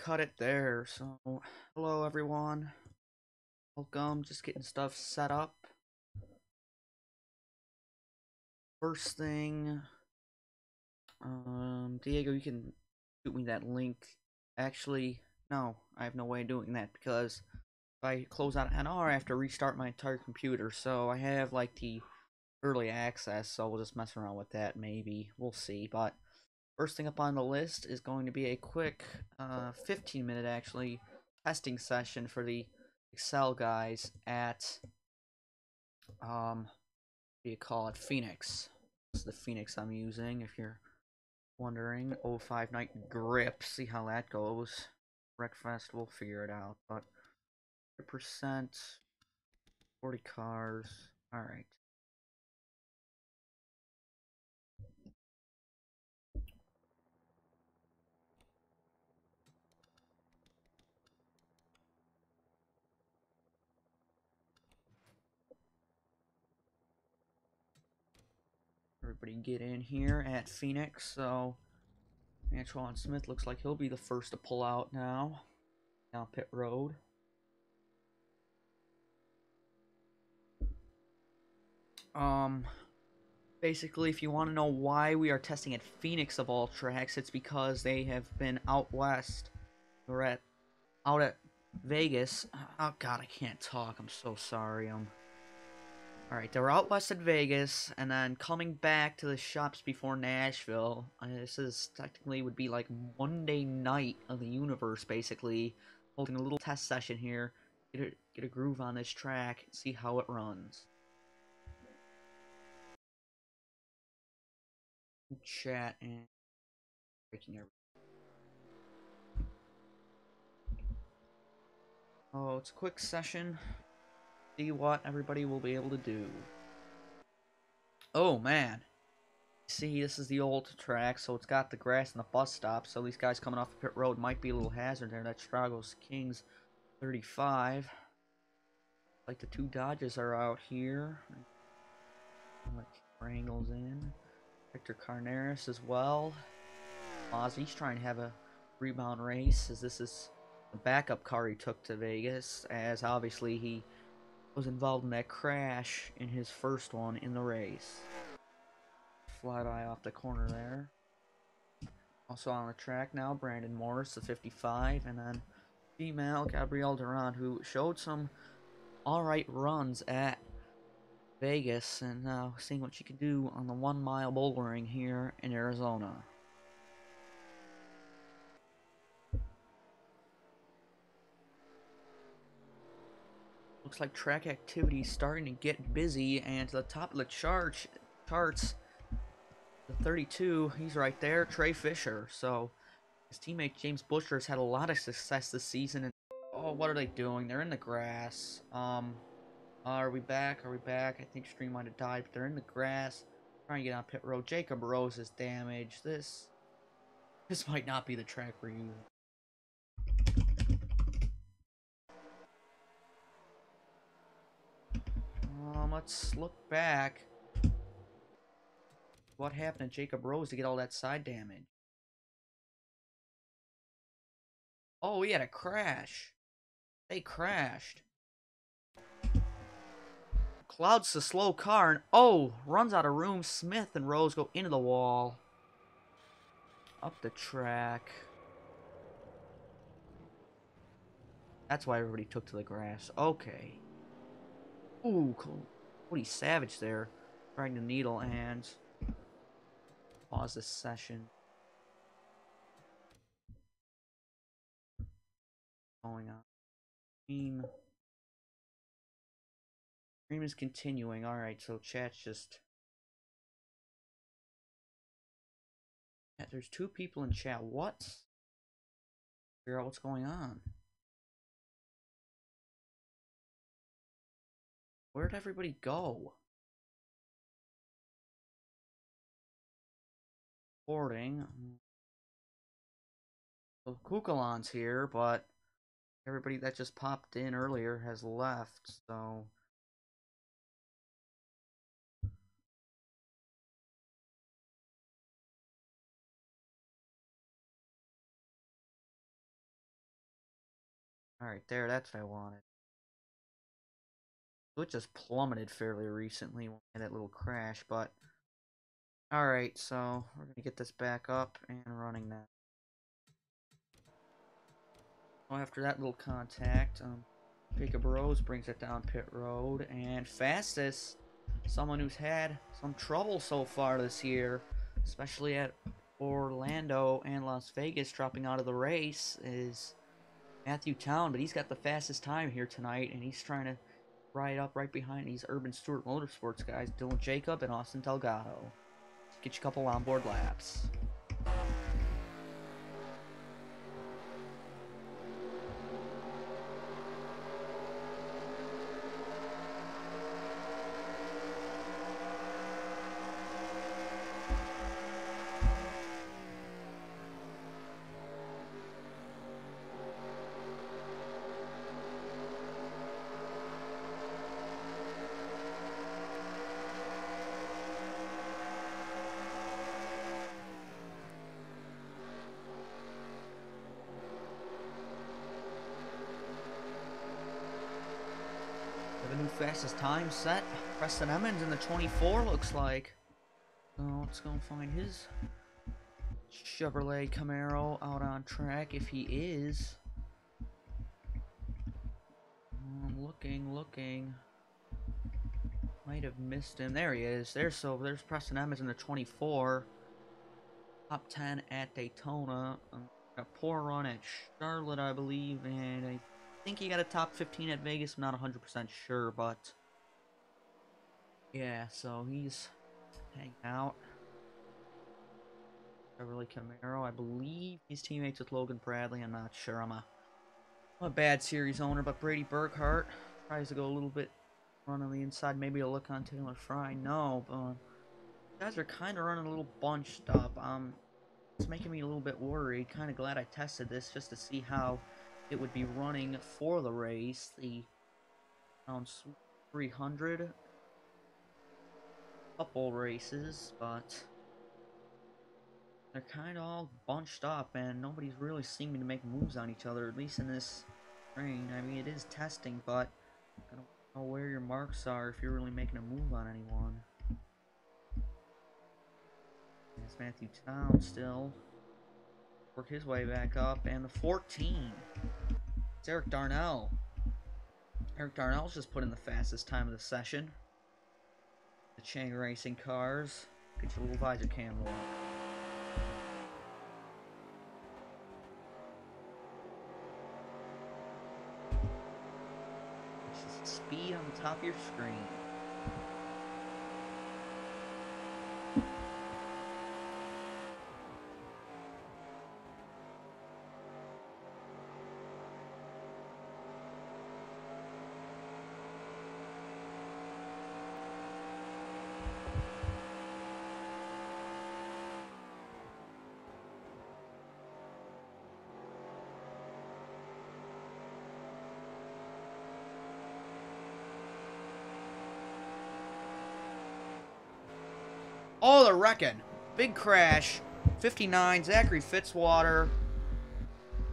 cut it there. So, hello everyone. Welcome. Just getting stuff set up. First thing, Diego, you can shoot me that link. Actually, no, I have no way of doing that because if I close out an hour, I have to restart my entire computer. So I have like the early access, so we'll just mess around with that. Maybe we'll see. But first thing up on the list is going to be a quick, 15-minute actually testing session for the Excel guys at what do you call it, Phoenix. This is the Phoenix I'm using, if you're wondering. 05 Night Grip, see how that goes. Wreckfest, we'll figure it out, but 100%, 40 cars, alright. Everybody get in here at Phoenix, so Antoine Smith looks like he'll be the first to pull out now. Down pit road. Basically, if you want to know why we are testing at Phoenix of all tracks, it's because they have been out west. We're out at Vegas. Oh god, I can't talk. I'm so sorry. Alright, they were out west at Vegas, and then coming back to the shops before Nashville. This is technically would be like Monday night of the universe, basically. Holding a little test session here. Get a groove on this track, see how it runs. Chat and breaking everything. Oh, it's a quick session. See what everybody will be able to do. Oh man. See, this is the old track, so it's got the grass and the bus stop, so these guys coming off the pit road might be a little hazard there. That Stragos Kings 35. Like the two Dodges are out here. Wrangles in. Victor Carneris as well. Ozzy's trying to have a rebound race, as this is the backup car he took to Vegas, as obviously he was involved in that crash in his first one in the race. Flyby off the corner there. Also on the track now, Brandon Morris, the 55, and then female Gabrielle Duran, who showed some alright runs at Vegas, and now seeing what she can do on the 1 mile bouldering here in Arizona. Looks like track activity is starting to get busy, and to the top of the charts, the 32, he's right there, Trey Fisher. So his teammate James Busher has had a lot of success this season. And oh, what are they doing? They're in the grass. Are we back? Are we back? I think stream might have died, but they're in the grass, trying to get on pit road. Jacob Rose is damaged. This might not be the track we're using. Let's look back. What happened to Jacob Rose to get all that side damage? Oh, he had a crash. They crashed. Cloud's the slow car, and oh, runs out of room. Smith and Rose go into the wall. Up the track. That's why everybody took to the grass. Okay. Ooh, cool. Cody Savage there. Trying the needle and pause this session. Going on. Stream is continuing. Alright, so chat's just... There's two people in chat. What? Figure out what's going on. Where'd everybody go? Boarding. So Kukalan's here, but everybody that just popped in earlier has left, so... Alright, there, that's what I wanted. So it just plummeted fairly recently when we had that little crash, but... Alright, so we're gonna get this back up and running now. So after that little contact, Jacob Rose brings it down pit road, and fastest, someone who's had some trouble so far this year, especially at Orlando and Las Vegas dropping out of the race, is Matthew Town, but he's got the fastest time here tonight, and he's trying to ride up right behind these Urban Stewart Motorsports guys, Dylan Jacob and Austin Delgado. Get you a couple onboard laps. The new fastest time set. Preston Emmons in the 24 looks like. So let's go find his Chevrolet Camaro out on track if he is. I'm looking. Might have missed him. There he is. There's Preston Emmons in the 24. Top 10 at Daytona. A poor run at Charlotte, I believe, and I think he got a top 15 at Vegas. I'm not 100% sure, but yeah, so he's hanging out. Chevrolet Camaro, I believe he's teammates with Logan Bradley. I'm not sure. I'm a bad series owner, but Brady Burkhart tries to go a little bit run on the inside. Maybe a look on Taylor Fry. No, but guys are kind of running a little bunched up. It's making me a little bit worried. Kind of glad I tested this just to see how it would be running for the race. The around 300 couple races, but they're kind of all bunched up, and nobody's really seeming to make moves on each other, at least in this train. I mean, it is testing, but I don't know where your marks are if you're really making a move on anyone. It's Matthew Town still. Work his way back up, and the 14. It's Eric Darnell. Eric Darnell's just put in the fastest time of the session. The Chang Racing cars. Get your little visor cam on. Just speed on the top of your screen. Oh, they're wrecking. Big crash. 59, Zachary Fitzwater.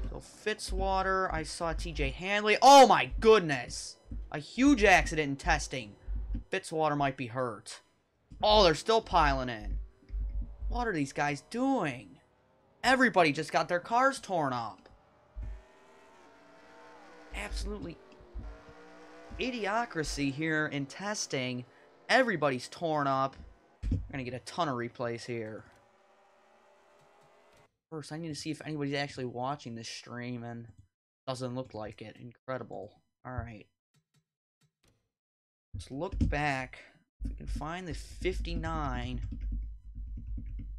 So Fitzwater, I saw TJ Hanley. Oh my goodness. A huge accident in testing. Fitzwater might be hurt. Oh, they're still piling in. What are these guys doing? Everybody just got their cars torn up. Absolutely idiocracy here in testing. Everybody's torn up. We're gonna get a ton of replays here. First, I need to see if anybody's actually watching this stream, and doesn't look like it. Incredible. Alright. Let's look back. If we can find the 59.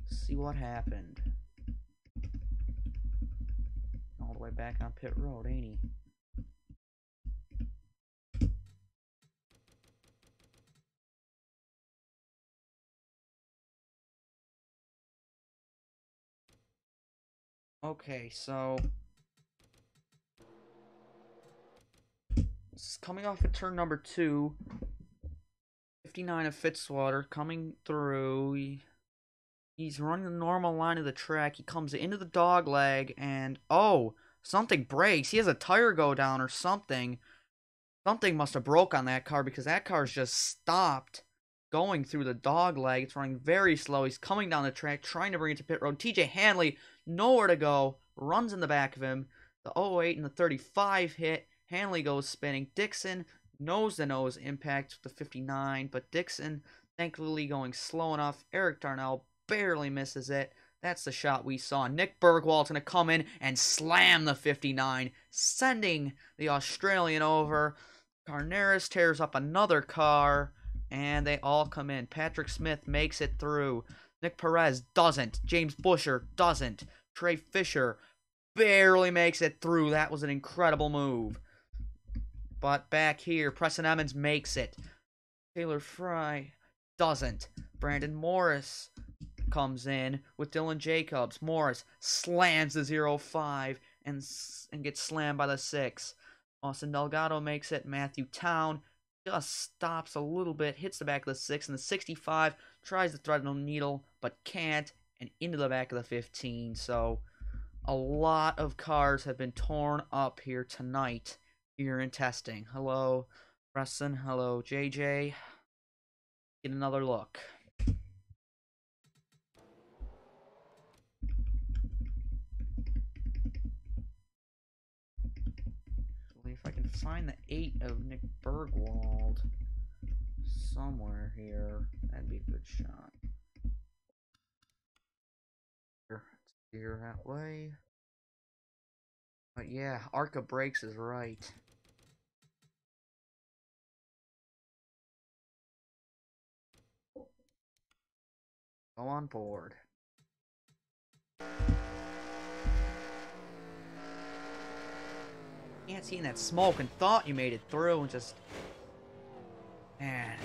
See what happened. All the way back on pit road, ain't he? Okay, so this is coming off of turn number 2. 59 of Fitzwater coming through. He's running the normal line of the track. He comes into the dog leg, and oh, something breaks. He has a tire go down or something. Something must have broke on that car because that car's just stopped going through the dog leg. It's running very slow. He's coming down the track, trying to bring it to pit road. TJ Hanley, nowhere to go, runs in the back of him. The 08 and the 35 hit. Hanley goes spinning. Dixon, nose-to-nose impact with the 59, but Dixon, thankfully going slow enough. Eric Darnell barely misses it. That's the shot we saw. Nick Bergwald's going to come in and slam the 59, sending the Australian over. Carneris tears up another car, and they all come in. Patrick Smith makes it through. Nick Perez doesn't. James Busher doesn't. Trey Fisher barely makes it through. That was an incredible move. But back here, Preston Emmons makes it. Taylor Fry doesn't. Brandon Morris comes in with Dylan Jacobs. Morris slams the 0-5 and gets slammed by the 6. Austin Delgado makes it. Matthew Town just stops a little bit, hits the back of the 6, and the 65 tries to thread the needle, but can't, and into the back of the 15. So a lot of cars have been torn up here tonight here in testing. Hello, Preston. Hello, JJ. Get another look. If I can find the 8 of Nick Bergwald somewhere here, that'd be a good shot. Steer that way. But yeah, Arca Brakes is right. Go on board. Can't see in that smoke and thought you made it through and just... Man.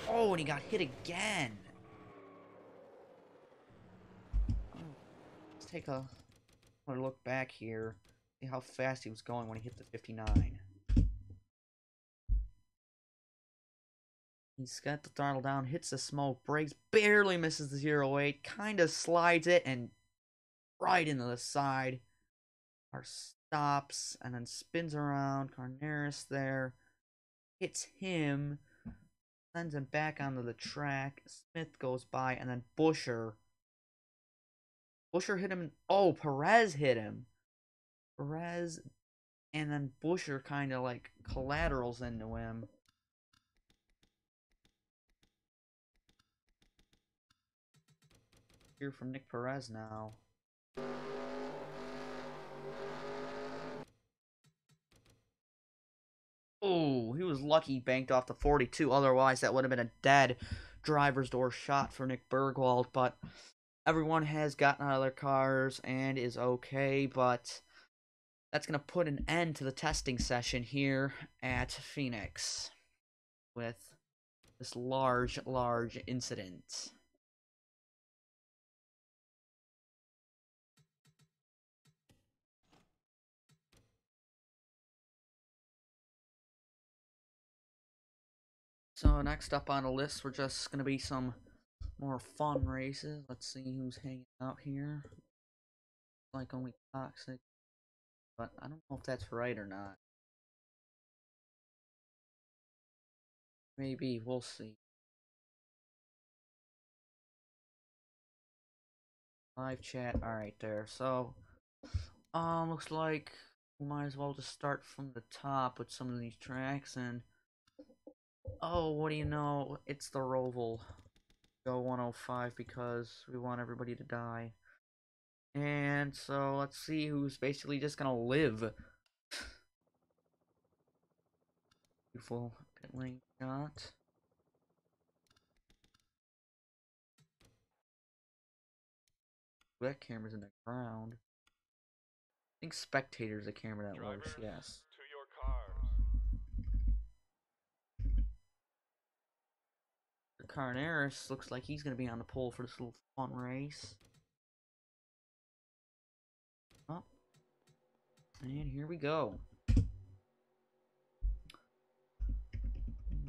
Oh, and he got hit again. Let's take a look back here. See how fast he was going when he hit the 59. He's got the throttle down, hits the smoke, brakes, barely misses the 0-8, kind of slides it, and right into the side. Car stops, and then spins around. Carneris there, hits him, sends him back onto the track. Smith goes by, and then Busher hit him. Oh, Perez hit him. Perez, and then Busher kind of like collaterals into him. Hear from Nick Perez now. Oh, he was lucky he banked off the 42. Otherwise, that would have been a dead driver's door shot for Nick Bergwald. But everyone has gotten out of their cars and is okay. But that's going to put an end to the testing session here at Phoenix with this large incident. So next up on the list, we're just going to be some more fun races. Let's see who's hanging out here. Like only Toxic. But I don't know if that's right or not. Maybe, we'll see. Live chat, alright there. So, looks like we might as well just start from the top with some of these tracks. And, oh, what do you know? It's the Roval. Go 105 because we want everybody to die. And so, let's see who's basically just gonna live. Beautiful pit lane shot. That camera's in the ground. I think spectators the camera that works, yes. To your cars. Carneris looks like he's going to be on the pole for this little fun race. Oh. And here we go. A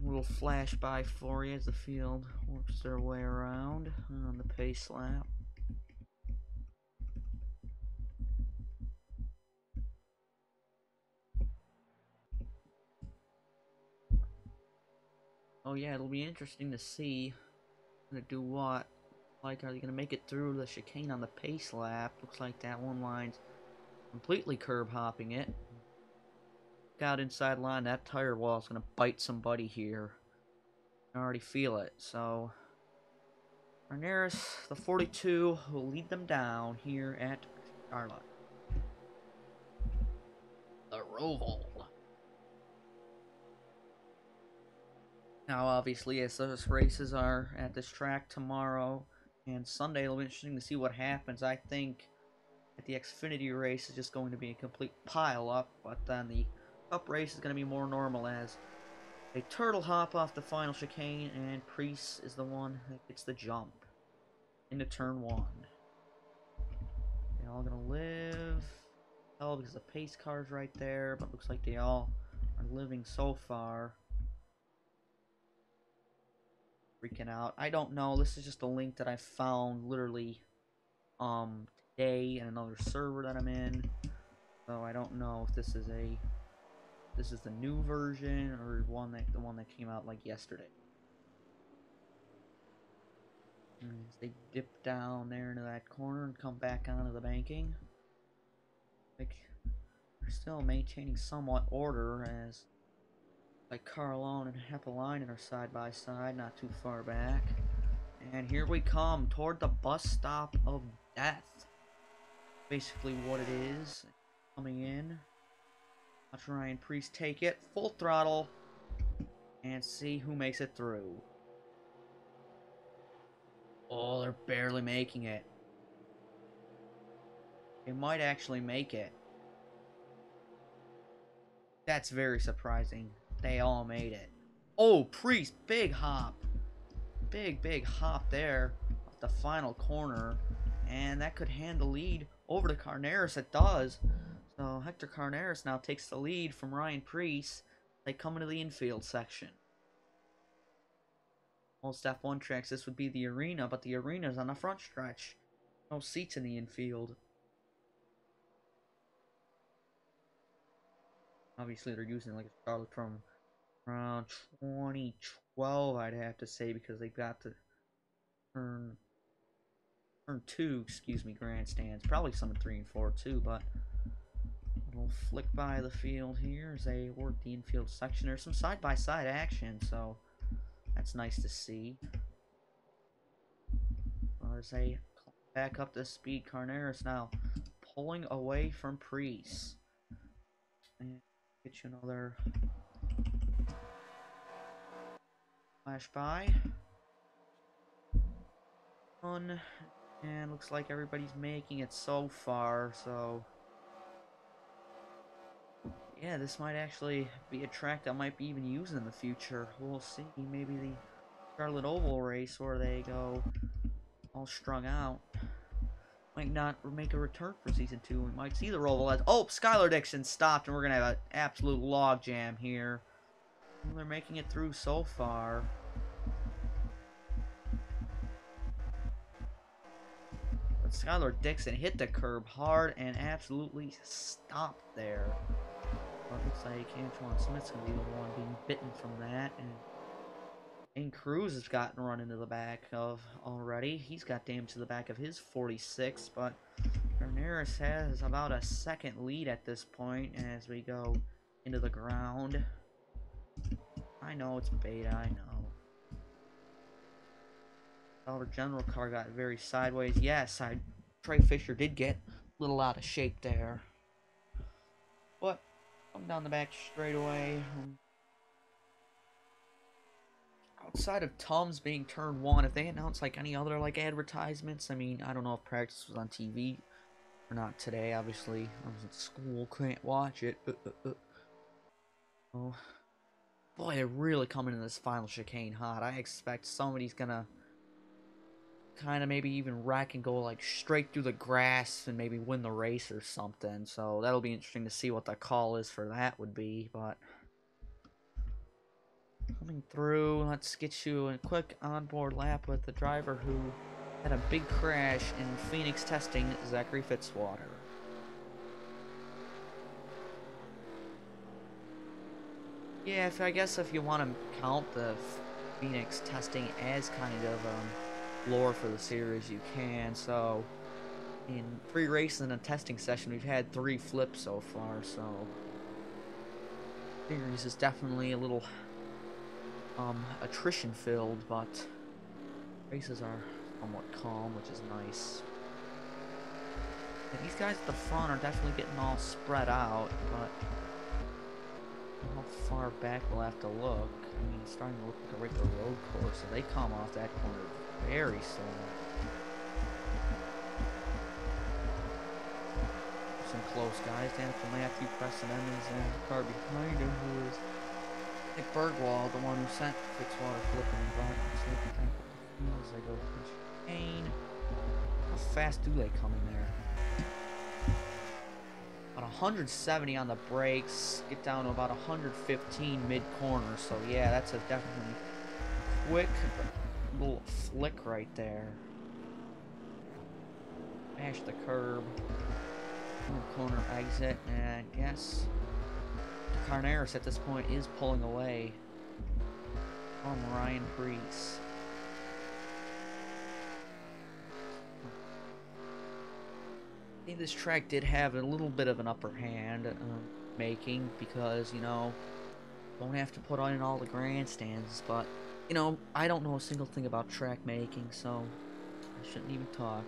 little flash by for you as the field works their way around on the pace lap. Oh yeah, it'll be interesting to see gonna do what. Like, are they gonna make it through the chicane on the pace lap? Looks like that one line's completely curb hopping it. Out inside line, that tire wall's gonna bite somebody here. I already feel it. So Arneris, the 42, will lead them down here at Charlotte. The Roval. Now, obviously, as those races are at this track tomorrow and Sunday, it'll be interesting to see what happens. I think that the Xfinity race is just going to be a complete pile-up, but then the Cup race is going to be more normal as a turtle hop off the final chicane, and Priest is the one that gets the jump into turn 1. They're all going to live. Oh, because the pace car's right there, but looks like they all are living so far. Freaking out. I don't know. This is just a link that I found literally today in another server that I'm in. So I don't know if this is the new version or the one that came out like yesterday. As they dip down there into that corner and come back onto the banking. Like, they're still maintaining somewhat order as like Carlone and Hepalainen are side by side, not too far back. And here we come toward the bus stop of death. Basically what it is. Coming in. Watch Ryan Priest take it. Full throttle. And see who makes it through. Oh, they're barely making it. They might actually make it. That's very surprising. They all made it. Oh, Priest, big hop. Big hop there off the final corner. And that could hand the lead over to Carneris. It does. So Hector Carneris now takes the lead from Ryan Priest. They come into the infield section. Most F1 tracks, this would be the arena, but the arena's on the front stretch. No seats in the infield. Obviously, they're using like a Charlotte from around 2012, I'd have to say, because they got the turn 2, excuse me, grandstands. Probably some in 3 and 4 too, but we'll flick by the field here as they work the infield section. There's some side-by-side action, so that's nice to see. As they back up to speed, Carneris now pulling away from Priest. And get you another flash by. And looks like everybody's making it so far, so yeah, this might actually be a track that might be even used in the future. We'll see. Maybe the Charlotte Oval race where they go all strung out might not make a return for season 2. We might see the Roval as Skylar Dixon stopped, and we're gonna have an absolute logjam here. Well, they're making it through so far. But Skylar Dixon hit the curb hard and absolutely stopped there. But it looks like Antoine Smith's gonna be the one being bitten from that, and Cruz has gotten run into the back of already. He's got damage to the back of his 46, but Carneris has about a second lead at this point as we go into the ground. I know it's beta, I know. Our general car got very sideways. Yes, Trey Fisher did get a little out of shape there. But come down the back straightaway. Outside of Tums being turn 1, if they announce like any other like advertisements, I mean, I don't know if practice was on TV or not today. Obviously, I was at school, couldn't watch it. Oh, boy, they're really coming in this final chicane hot. I expect somebody's gonna kind of maybe even wreck and go like straight through the grass and maybe win the race or something. So that'll be interesting to see what the call is for that would be. But coming through, let's get you a quick onboard lap with the driver who had a big crash in Phoenix testing, Zachary Fitzwater. Yeah, I guess if you want to count the Phoenix testing as kind of lore for the series you can. So in 3 races and a testing session, we've had 3 flips so far. So series is definitely a little attrition filled, but races are somewhat calm, which is nice. And these guys at the front are definitely getting all spread out, but how far back we'll have to look. I mean, it's starting to look like a regular road course, so they come off that corner very slow. Some close guys. Danica Matthew, Preston Emmons, and the car behind him who is Nick Bergwald, the one who sent Fitzwater flipping and Brian sneaking tank with the fields. They go to Kane. How fast do they come in there? About 170 on the brakes, get down to about 115 mid-corner, so yeah, that's a definitely quick little flick right there. Smash the curb, mid-corner exit, and yes, Carneris at this point is pulling away from Ryan Preece. I think this track did have a little bit of an upper hand making because, you know, don't have to put on all the grandstands, but, you know, I don't know a single thing about track making, so I shouldn't even talk.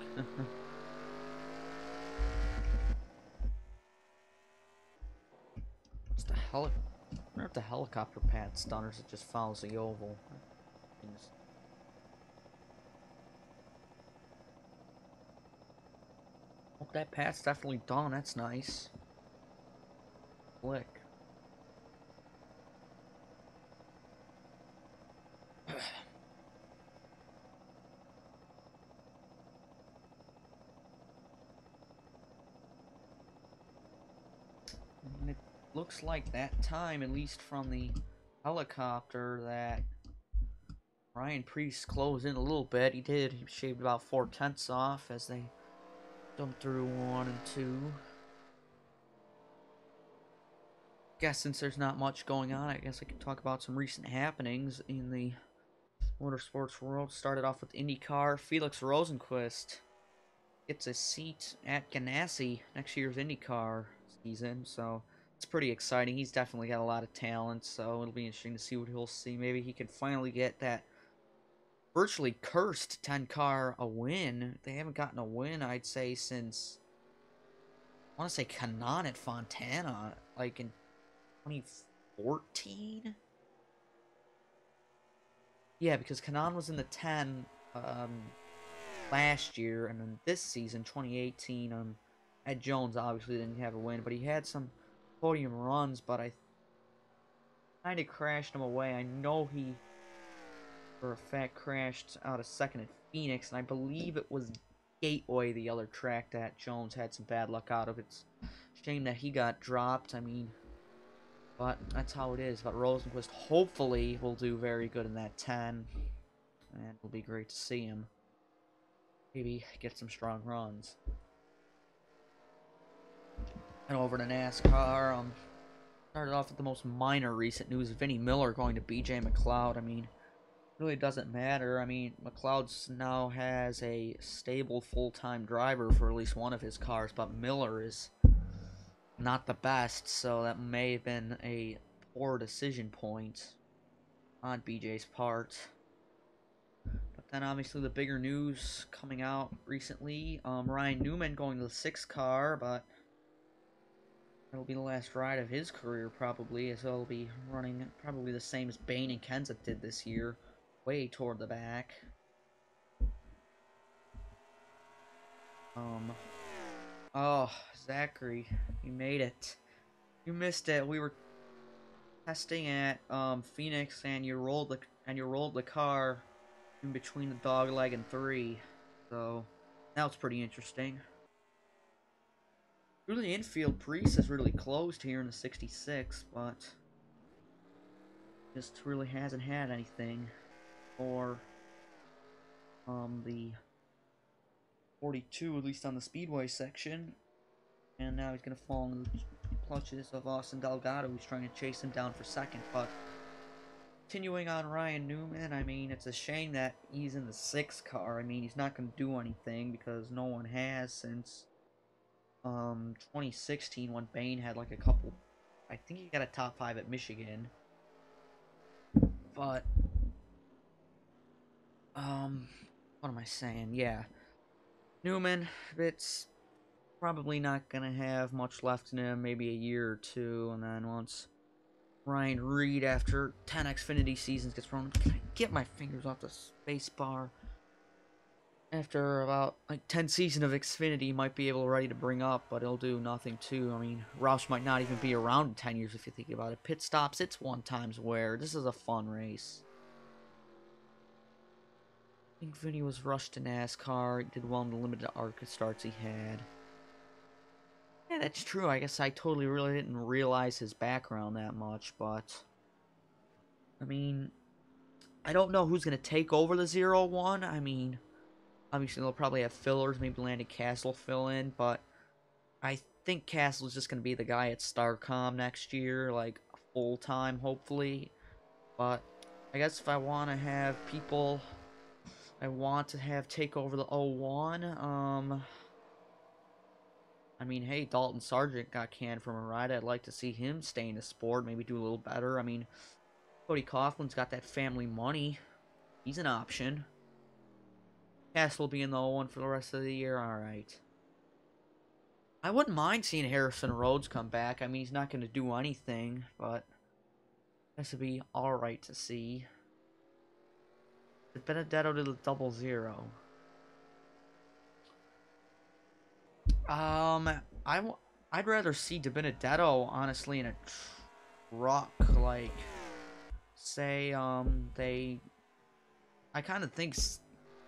What's the hell? I wonder if the helicopter pad's done or if it just follows the oval. Oh, that pad's definitely done. That's nice. Flick. And it looks like that time, at least from the helicopter, that Ryan Preece closed in a little bit. He did. He shaved about 4/10 off as they dumped through 1 and 2. Guess since there's not much going on, I guess I could talk about some recent happenings in the motorsports world. Started off with IndyCar. Felix Rosenqvist gets a seat at Ganassi next year's IndyCar season, so it's pretty exciting. He's definitely got a lot of talent, so it'll be interesting to see what he'll see. Maybe he can finally get that virtually cursed 10 car a win. They haven't gotten a win, I'd say, since I want to say Kanaan at Fontana, like in 2014. Yeah, because Kanaan was in the 10 last year, and then this season, 2018, Ed Jones obviously didn't have a win, but he had some podium runs, but I kind of crashed him away. I know he, for a fact, crashed out of second at Phoenix, and I believe it was Gateway, the other track that Jones had some bad luck out of. It's a shame that he got dropped, I mean, but that's how it is. But Rosenqvist hopefully will do very good in that 10, and it'll be great to see him maybe get some strong runs. And over to NASCAR, started off with the most minor recent news. Vinnie Miller going to BJ McLeod. I mean, really doesn't matter. I mean, McLeod now has a stable full-time driver for at least one of his cars, but Miller is not the best, so that may have been a poor decision point on BJ's part. But then obviously the bigger news coming out recently, Ryan Newman going to the 6 car, but that'll be the last ride of his career probably, as he'll be running probably the same as Bane and Kenseth did this year, way toward the back. Oh, Zachary, you made it. You missed it. We were testing at Phoenix, and you rolled the car in between the dog leg and 3. So now it's pretty interesting. Through the infield, Preece is really closed here in the 66, but just really hasn't had anything for the 42, at least on the speedway section. And now he's going to fall in the clutches of Austin Delgado, who's trying to chase him down for second. But continuing on Ryan Newman, I mean, it's a shame that he's in the 6 car. I mean, he's not going to do anything because no one has since 2016 when Bain had like a couple. I think he got a top 5 at Michigan. But what am I saying? Yeah. Newman, it's probably not going to have much left in him, maybe a year or two, and then once Ryan Reed, after 10 Xfinity seasons, gets thrown. Can I get my fingers off the space bar? After about like 10 seasons of Xfinity, he might be able ready to bring up, but he'll do nothing too. I mean, Roush might not even be around in 10 years if you think about it. Pit stops, it's one time's wear. This is a fun race. I think Vinny was rushed to NASCAR. He did well in the limited ARCA starts he had. Yeah, that's true. I guess I totally really didn't realize his background that much, but I mean, I don't know who's going to take over the 0-1. I mean, obviously they'll probably have fillers, maybe Landon Castle fill in, but I think Castle's just going to be the guy at Starcom next year, like full-time, hopefully. But I guess if I want to have people I want to have take over the 0-1, I mean, hey, Dalton Sargent got canned from a ride. I'd like to see him stay in the sport, maybe do a little better. I mean, Cody Coughlin's got that family money. He's an option. Castle being the 0-1 for the rest of the year, alright. I wouldn't mind seeing Harrison Rhodes come back. I mean, he's not going to do anything, but this would be alright to see. Benedetto to the 0-0. I'd rather see DiBenedetto, honestly, in a truck, like, say, I kind of think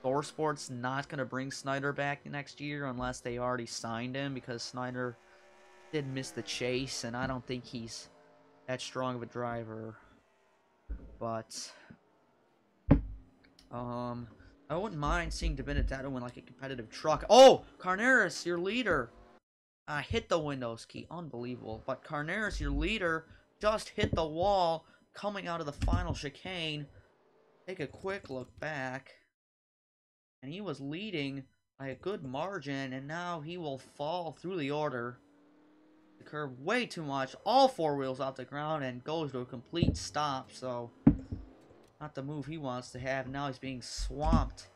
ThorSport's not going to bring Snyder back next year unless they already signed him, because Snyder did miss the chase, and I don't think he's that strong of a driver. But, I wouldn't mind seeing DiBenedetto in, like, a competitive truck. Oh! Carneris, your leader! I hit the Windows key. Unbelievable. But Carneris, your leader, just hit the wall coming out of the final chicane. Take a quick look back. And he was leading by a good margin, and now he will fall through the order. The curve way too much. All 4 wheels off the ground and goes to a complete stop, so not the move he wants to have. Now he's being swamped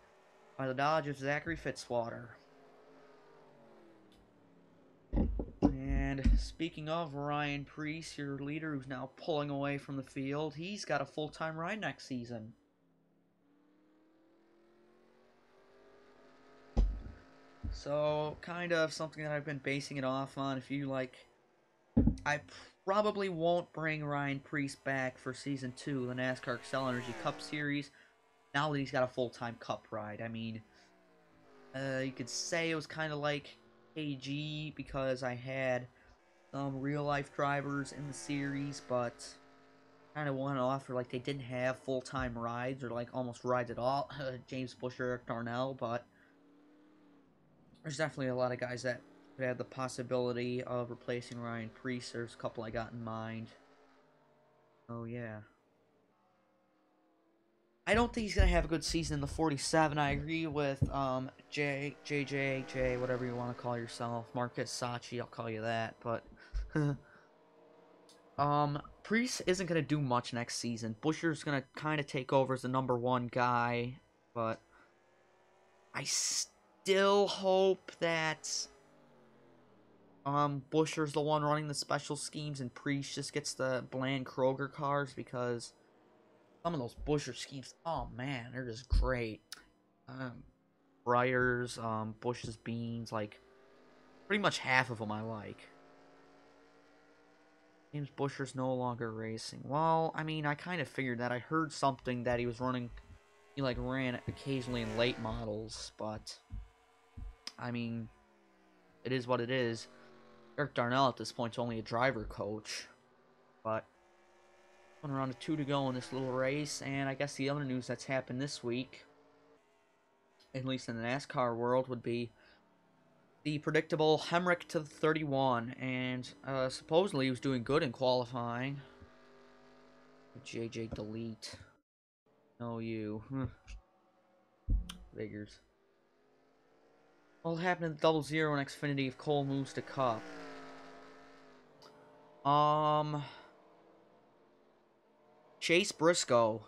by the Dodge of Zachary Fitzwater. And speaking of Ryan Preece, your leader who's now pulling away from the field, he's got a full-time ride next season. So, kind of something that I've been basing it off on. If you like, I probably won't bring Ryan Preece back for Season 2 of the NASCAR Excel Energy Cup Series, now that he's got a full-time Cup ride. I mean, you could say it was kind of like KG because I had some real-life drivers in the series, but kind of went off for like they didn't have full-time rides or like almost rides at all. James Bush or Eric Darnell, but there's definitely a lot of guys that could have the possibility of replacing Ryan Preece. There's a couple I got in mind. Oh, yeah. I don't think he's going to have a good season in the 47. I agree with JJ, whatever you want to call yourself. Marcus Sachi, I'll call you that. But, Preece isn't going to do much next season. Buscher's going to kind of take over as the #1 guy. But I still hope that Buscher's the one running the special schemes and Preece just gets the Bland Kroger cars, because some of those Buscher schemes, oh man, they're just great. Breyers, Bush's Beans, like, pretty much half of them I like. James Buscher's no longer racing. Well, I mean, I kind of figured that. I heard something that he was running, he like ran occasionally in late models, but I mean, it is what it is. Eric Darnell at this point is only a driver coach, but around a 2 to go in this little race. And I guess the other news that's happened this week, at least in the NASCAR world, would be the predictable Hemrick to the 31, and supposedly he was doing good in qualifying. JJ delete. No, you. Figures. What'll happen in double zero and Xfinity if Cole moves to Cup? Chase Briscoe.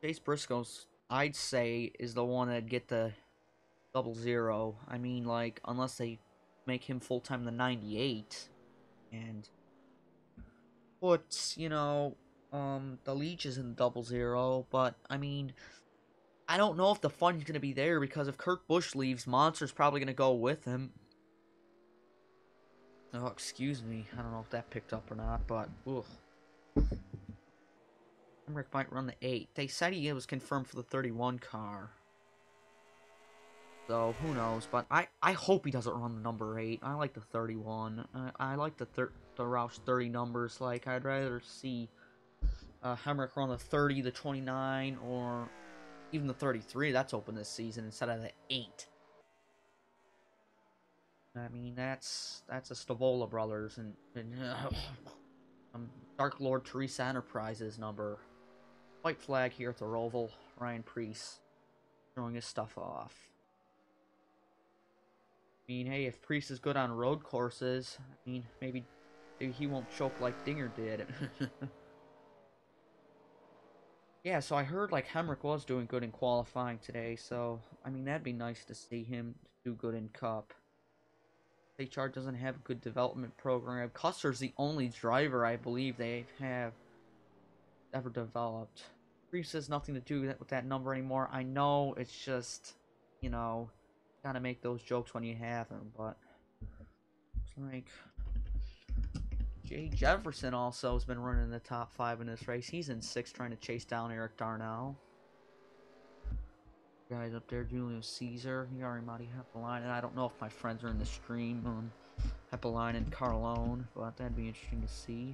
Chase Briscoe's, I'd say, is the one that'd get the double zero. I mean, like, unless they make him full-time the 98. And put, the Leeches in double zero. But, I mean, I don't know if the fun's going to be there, because if Kurt Busch leaves, Monster's probably going to go with him. Oh, excuse me. I don't know if that picked up or not, but, ugh. Emmerich might run the 8. They said he was confirmed for the 31 car. So, who knows, but I hope he doesn't run the number 8. I like the 31. I like the Roush 30 numbers. Like, I'd rather see Hemrick run the 30, the 29, or even the 33. That's open this season instead of the 8. I mean, that's a Stavola Brothers and Dark Lord Teresa Enterprises number. White flag here at the Roval. Ryan Preece showing his stuff off. I mean, hey, if Priest is good on road courses, I mean, maybe he won't choke like Dinger did. Yeah, so I heard, like, Hemrick was doing good in qualifying today, so, I mean, that'd be nice to see him do good in Cup. HR doesn't have a good development program. Custer's the only driver I believe they have ever developed. Priest has nothing to do with that number anymore. I know, it's just, gotta make those jokes when you have them, but it's like Jay Jefferson also has been running in the top 5 in this race. He's in 6th trying to chase down Eric Darnell. Guys up there, Julius Caesar, Yarimati Heppeline, and I don't know if my friends are in the stream, Heppeline and Carlone, but that'd be interesting to see.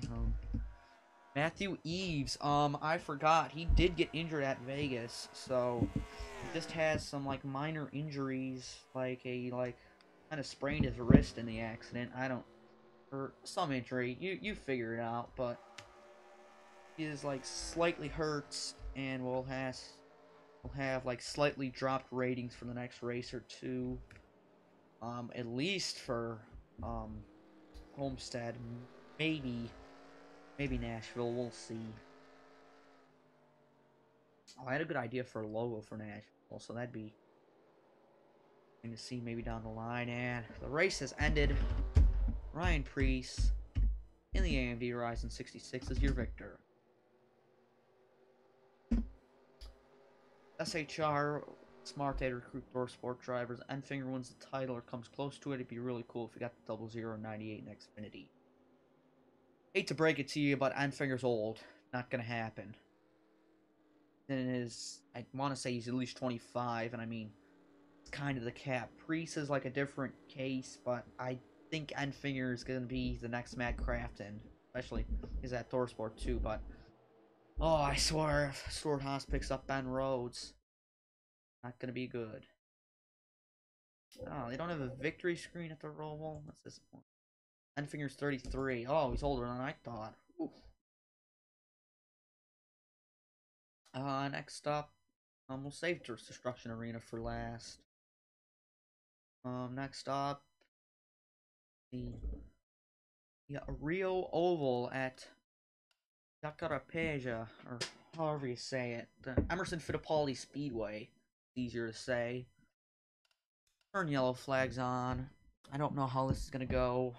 Matthew Eves, I forgot, he did get injured at Vegas, so he just has some, like, minor injuries, like kind of sprained his wrist in the accident. Or some injury, you figure it out, but he is, like, slightly hurt, and will have like slightly dropped ratings for the next race or two, at least for Homestead, maybe Nashville. We'll see. Oh, I had a good idea for a logo for Nashville, so that'd be interesting to see maybe down the line. And the race has ended. Ryan Preece in the AMD Horizon 66 is your victor. SHR, smart day to recruit door sport drivers. Enfinger wins the title or comes close to it. It'd be really cool if we got the 0098 in Xfinity. Hate to break it to you, but Enfinger's old. Not gonna happen. And I want to say he's at least 25, and I mean, it's kind of the cap. Priest is like a different case, but I think Enfinger is gonna be the next Matt Crafton. Especially, he's at ThorSport too, but oh, I swear, if Stuart Haas picks up Ben Rhodes, not gonna be good. Oh, they don't have a victory screen at the Roval. What's this one? Enfinger's 33. Oh, he's older than I thought. Oof. Next up, we'll save Destruction Arena for last. Next up, the Rio Oval at Jacarapeja, or however you say it. The Emerson Fittipaldi Speedway. Easier to say. Turn yellow flags on. I don't know how this is gonna go.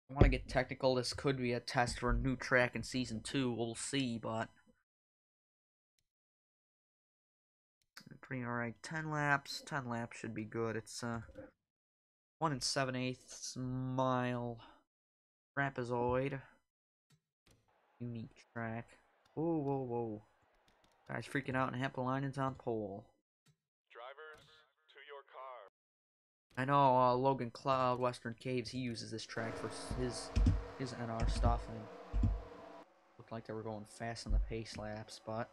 I want to get technical. This could be a test for a new track in Season 2. We'll see, but pretty alright. 10 laps. 10 laps should be good. It's 1 7/8 mile trapezoid. Unique track. Whoa, whoa, whoa. Guys freaking out, and Hampeleinen's on pole. Drivers, to your car. I know Logan Cloud, Western Caves, he uses this track for his NR stuff, and looked like they were going fast on the pace laps, but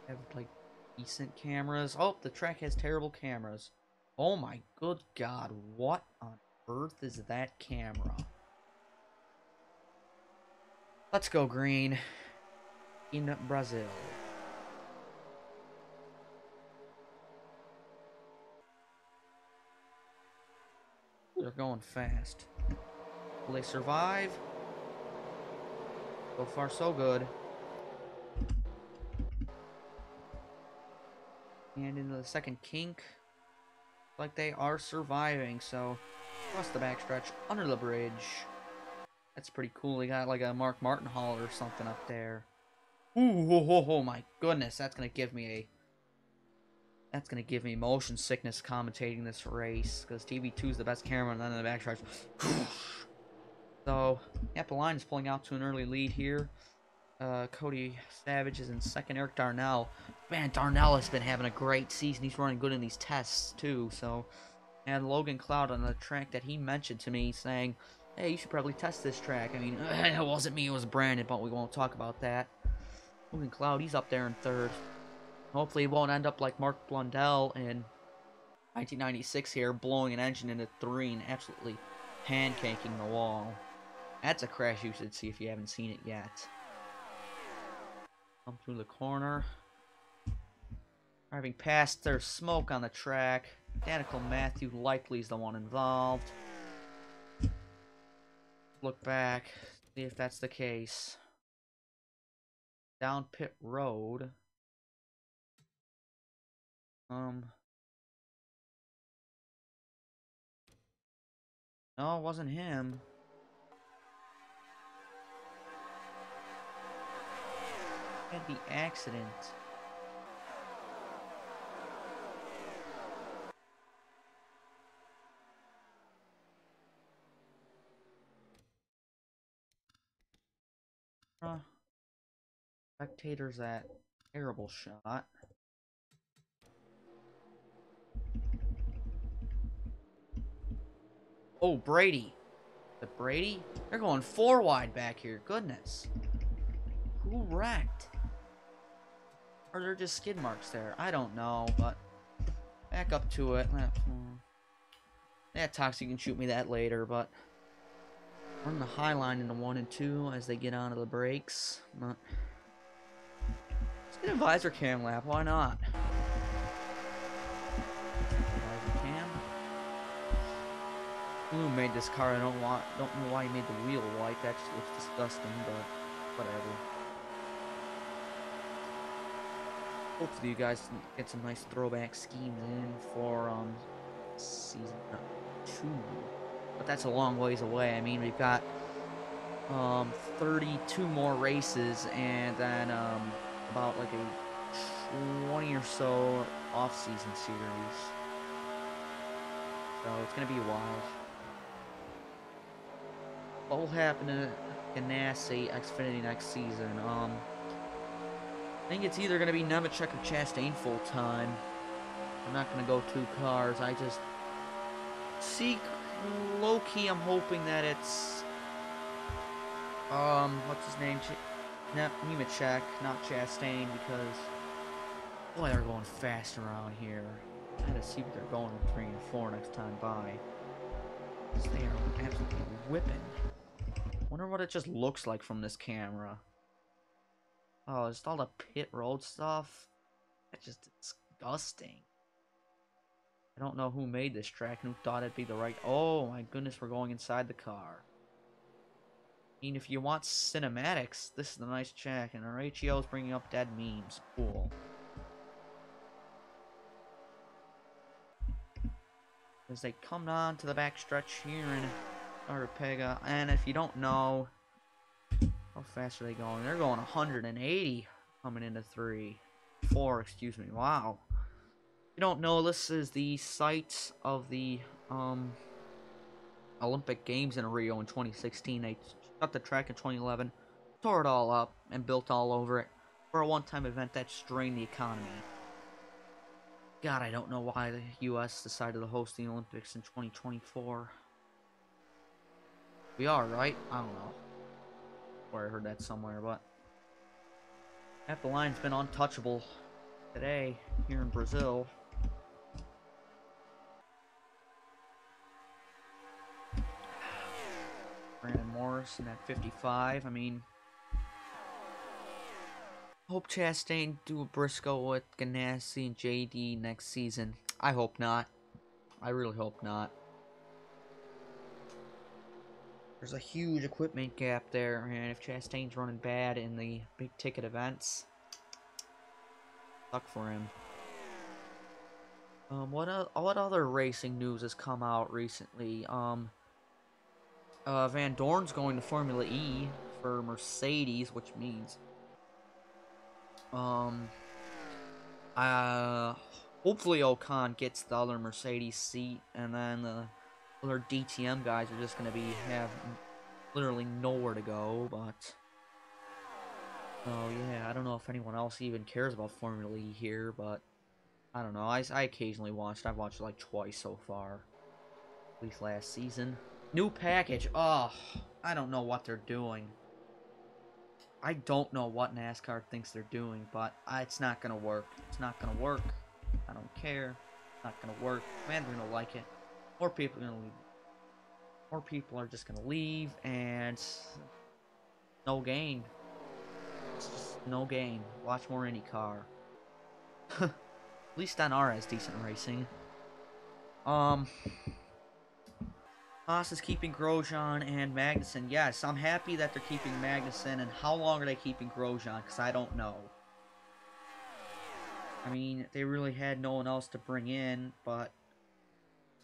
have like decent cameras. Oh, the track has terrible cameras. Oh my good God, what on earth is that camera? Let's go green in Brazil. They're going fast. Will they survive? So far, so good. And into the second kink. Like they are surviving, so across the backstretch, under the bridge. That's pretty cool. They got like a Mark Martin Hall or something up there. Ooh, oh my goodness, that's gonna give me motion sickness commentating this race, because TV2 is the best camera, and then in the backstretch. So, yep, the line is pulling out to an early lead here. Cody Savage is in second. Eric Darnell. Man, Darnell has been having a great season. He's running good in these tests, too. So, and Logan Cloud on the track that he mentioned to me, saying, hey, you should probably test this track. I mean, it wasn't me, it was Brandon, but we won't talk about that. Logan Cloud, he's up there in third. Hopefully he won't end up like Mark Blundell in 1996 here, blowing an engine into three and absolutely pancaking the wall. That's a crash you should see if you haven't seen it yet. Come through the corner. Driving past, there's smoke on the track. Danica Matthew likely is the one involved. Look back, see if that's the case. Down pit road. No, it wasn't him. Had the accident. Spectators at terrible shot. Oh, Brady. The Brady? They're going 4 wide back here. Goodness. Who wrecked? Or they're just skid marks there. I don't know, but back up to it. That Tox, you can shoot me that later, but run the high line into 1 and 2 as they get onto the brakes. But let's get a visor cam lap. Why not? Visor cam. Who made this car? I don't know why he made the wheel white. That just looks disgusting, but whatever. Hopefully you guys can get some nice throwback schemes in for season 2. But that's a long ways away. I mean, we've got 32 more races, and then about like a 20 or so off-season series. So it's gonna be a while. What will happen to Ganassi Xfinity next season? I think it's either gonna be Nemechek or Chastain full time. I'm not gonna go 2 cars. I just see low key. I'm hoping that it's what's his name? Nemechek, not Chastain, because boy, they're going fast around here. I gotta see what they're going in 3 and 4 next time by. They are absolutely whipping. Wonder what it just looks like from this camera. Oh, just all the pit road stuff. That's just disgusting. I don't know who made this track and who thought it'd be the right... Oh my goodness, we're going inside the car. I mean, if you want cinematics, this is the nice track, and RHEO is bringing up dead memes. Cool. As they come on to the backstretch here in Arpega, and if you don't know, how fast are they going? They're going 180 coming into 4, excuse me. Wow. If you don't know, this is the site of the Olympic Games in Rio in 2016. They shut the track in 2011, tore it all up, and built all over it for a one-time event that strained the economy. God, I don't know why the U.S. decided to host the Olympics in 2024. We are, right? I don't know. Where I heard that somewhere, but half the line's been untouchable today here in Brazil. Morrison at 55. I mean, hope Chastain do a Briscoe with Ganassi and JD next season. I hope not. I really hope not. There's a huge equipment gap there, and if Chastain's running bad in the big ticket events, suck for him. What other racing news has come out recently? Van Dorn's going to Formula E for Mercedes, which means, uh, hopefully Ocon gets the other Mercedes seat, and then the other DTM guys are just gonna have literally nowhere to go. But oh yeah, I don't know if anyone else even cares about Formula E here, but I don't know. I occasionally watched. I've watched it like twice so far, at least last season. New package. Oh, I don't know what they're doing. I don't know what NASCAR thinks they're doing, but it's not gonna work. It's not gonna work. I don't care. It's not gonna work. Fans are gonna like it. More people are gonna leave. More people are just gonna leave, and no gain. It's just no gain. Watch more IndyCar. At least NR has decent racing. Haas is keeping Grosjean and Magnussen. Yes, I'm happy that they're keeping Magnussen. And how long are they keeping Grosjean? Because I don't know. I mean, they really had no one else to bring in, but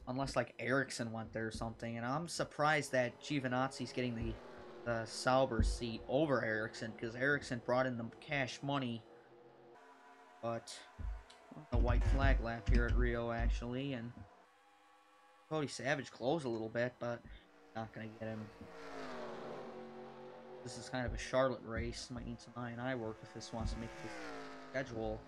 unless like Ericsson went there or something. And I'm surprised that Giovinazzi's getting the Sauber seat over Ericsson, because Ericsson brought in the cash money. But a white flag lap here at Rio, actually, and Cody Savage closed a little bit, but not gonna get him. This is kind of a Charlotte race. Might need some I&I work if this wants to make this schedule.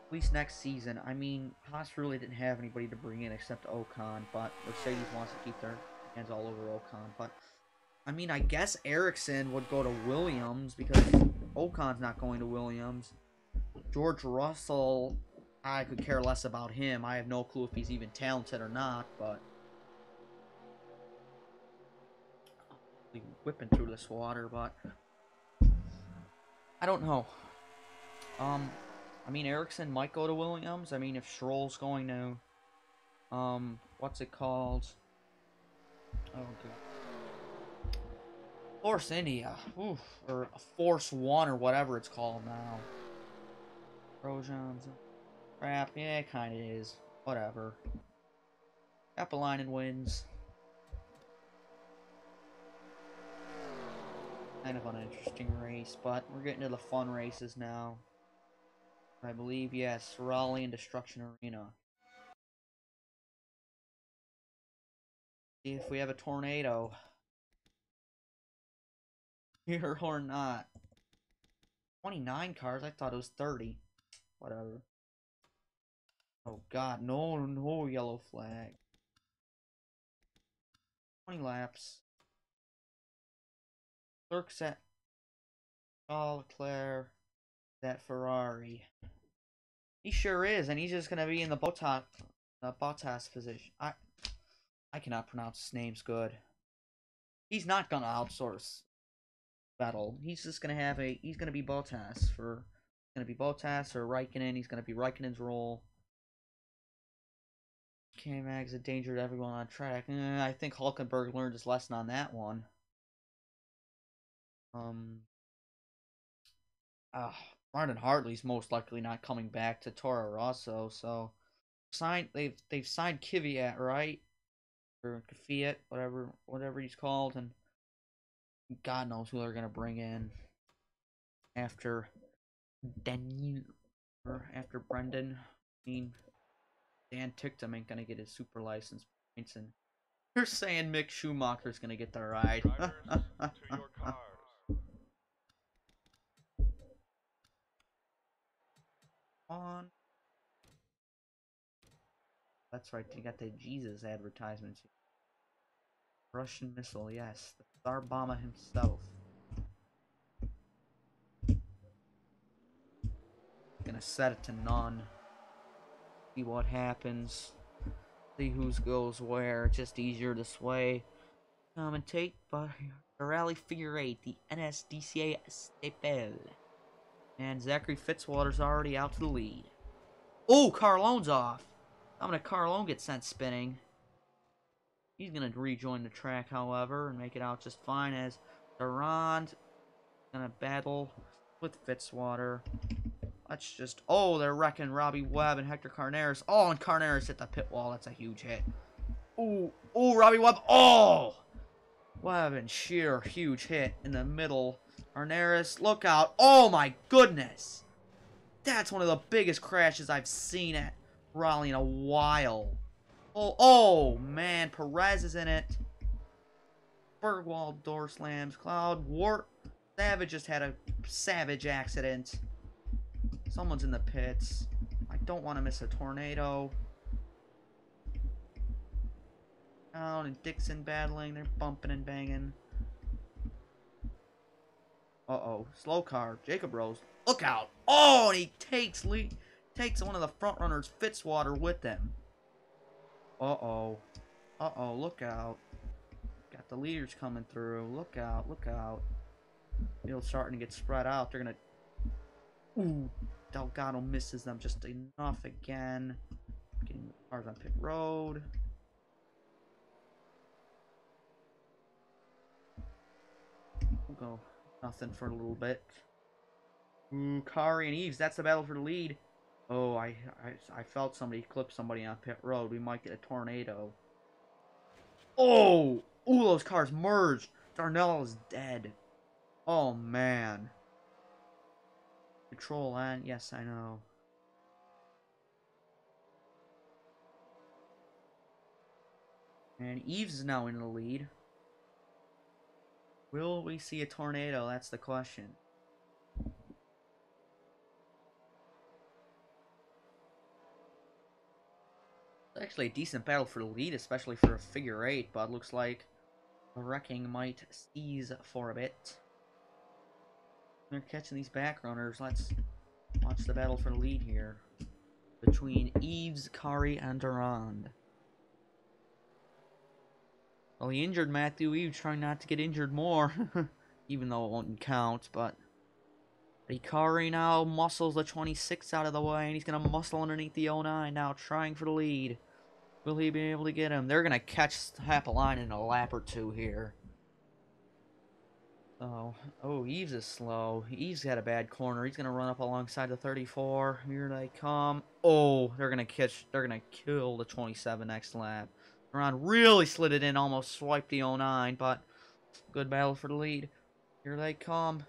At least next season. I mean, Haas really didn't have anybody to bring in except Ocon, but Mercedes wants to keep their hands all over Ocon. But I mean, I guess Ericsson would go to Williams because Ocon's not going to Williams. George Russell, I could care less about him. I have no clue if he's even talented or not, but I'll be whipping through this water, but I don't know. I mean, Ericsson might go to Williams. I mean, if Stroll's going to, what's it called? Oh, good. Force India. Oof. Or Force One or whatever it's called now. Grosjean's crap. Yeah, it kind of is. Whatever. Kapalainen wins. Kind of an interesting race, but we're getting to the fun races now. I believe, yes, Raleigh and Destruction Arena. See if we have a tornado. Here or not. 29 cars? I thought it was 30. Whatever. Oh god, no yellow flag. 20 laps. Clerk's at Charles Leclerc. That Ferrari. He sure is, and he's just gonna be in the Bottas position. I cannot pronounce his names good. He's not gonna outsource Vettel. He's just gonna he's gonna be Bottas for or Raikkonen. He's gonna be Raikkonen's role. K-Mag's a danger to everyone on track. I think Hulkenberg learned his lesson on that one. Martin Hartley's most likely not coming back to Toro Rosso, so they've signed Kvyat, right? Or Kvyat, whatever he's called, and God knows who they're gonna bring in after Daniel or after Brendan. I mean, Dan Ticktum ain't gonna get his super license points, and you're saying Mick Schumacher's gonna get the ride. Drivers, to your cars. On. That's right, you got the Jesus advertisements. Russian missile, yes. The Tsar Bomba himself. Gonna set it to none. See what happens. See who goes where. It's just easier this way. Commentate by the rally figure 8, the NSDCA Staple. And Zachary Fitzwater's already out to the lead. Oh, Carlone's off. Dominic Carlone gets sent spinning. He's going to rejoin the track, however, and make it out just fine as Durand going to battle with Fitzwater. Let's just... Oh, they're wrecking Robbie Webb and Hector Carneros. Oh, and Carneros hit the pit wall. That's a huge hit. Ooh, ooh, Robbie Webb. Oh! Webb and Sheer, huge hit in the middle. Carneros, look out. Oh, my goodness. That's one of the biggest crashes I've seen at Raleigh in a while. Oh, man. Perez is in it. Bergwald door slams. Cloud. Savage just had a savage accident. Someone's in the pits. I don't want to miss a tornado. Down and Dixon battling. They're bumping and banging. Uh-oh. Slow car. Jacob Rose. Look out. Oh, and he takes one of the front runners, Fitzwater, with him. Uh-oh. Uh-oh, look out. Got the leaders coming through. Look out, look out. Field's starting to get spread out. They're going to... Ooh. Delgado misses them just enough again. Getting the cars on pit road. We'll go nothing for a little bit. Ooh, Kari and Eves. That's the battle for the lead. Oh, I felt somebody clip somebody on pit road. We might get a tornado. Oh! Ooh, those cars merged. Darnell is dead. Oh, man. Control N. Yes, I know. And Eves is now in the lead. Will we see a tornado? That's the question. It's actually a decent battle for the lead, especially for a figure 8, but it looks like the wrecking might seize for a bit. They're catching these back runners. Let's watch the battle for the lead here between Eves, Kari, and Durand. Well, he injured Matthew Eves, trying not to get injured more, even though it won't count, but Kari now muscles the 26 out of the way, and he's going to muscle underneath the 09 now, trying for the lead. Will he be able to get him? They're going to catch Happelin in a lap or two here. Oh, Eves is slow. Eves had a bad corner. He's gonna run up alongside the 34. Here they come. Oh, they're gonna kill the 27 next lap. Ron really slid it in, almost swiped the 09, but good battle for the lead. Here they come.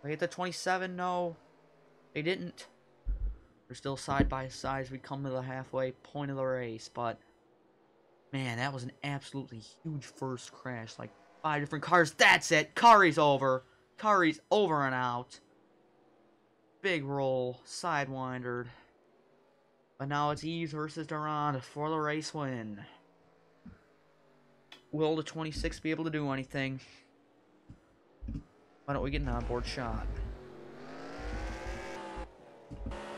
They hit the 27. No, they didn't. They're still side by side as we come to the halfway point of the race, but man, that was an absolutely huge first crash. Like 5 different cars. That's it. Kari's over. Kari's over and out. Big roll. Sidewindered. But now it's Eves versus Durand for the race win. Will the 26 be able to do anything? Why don't we get an onboard shot?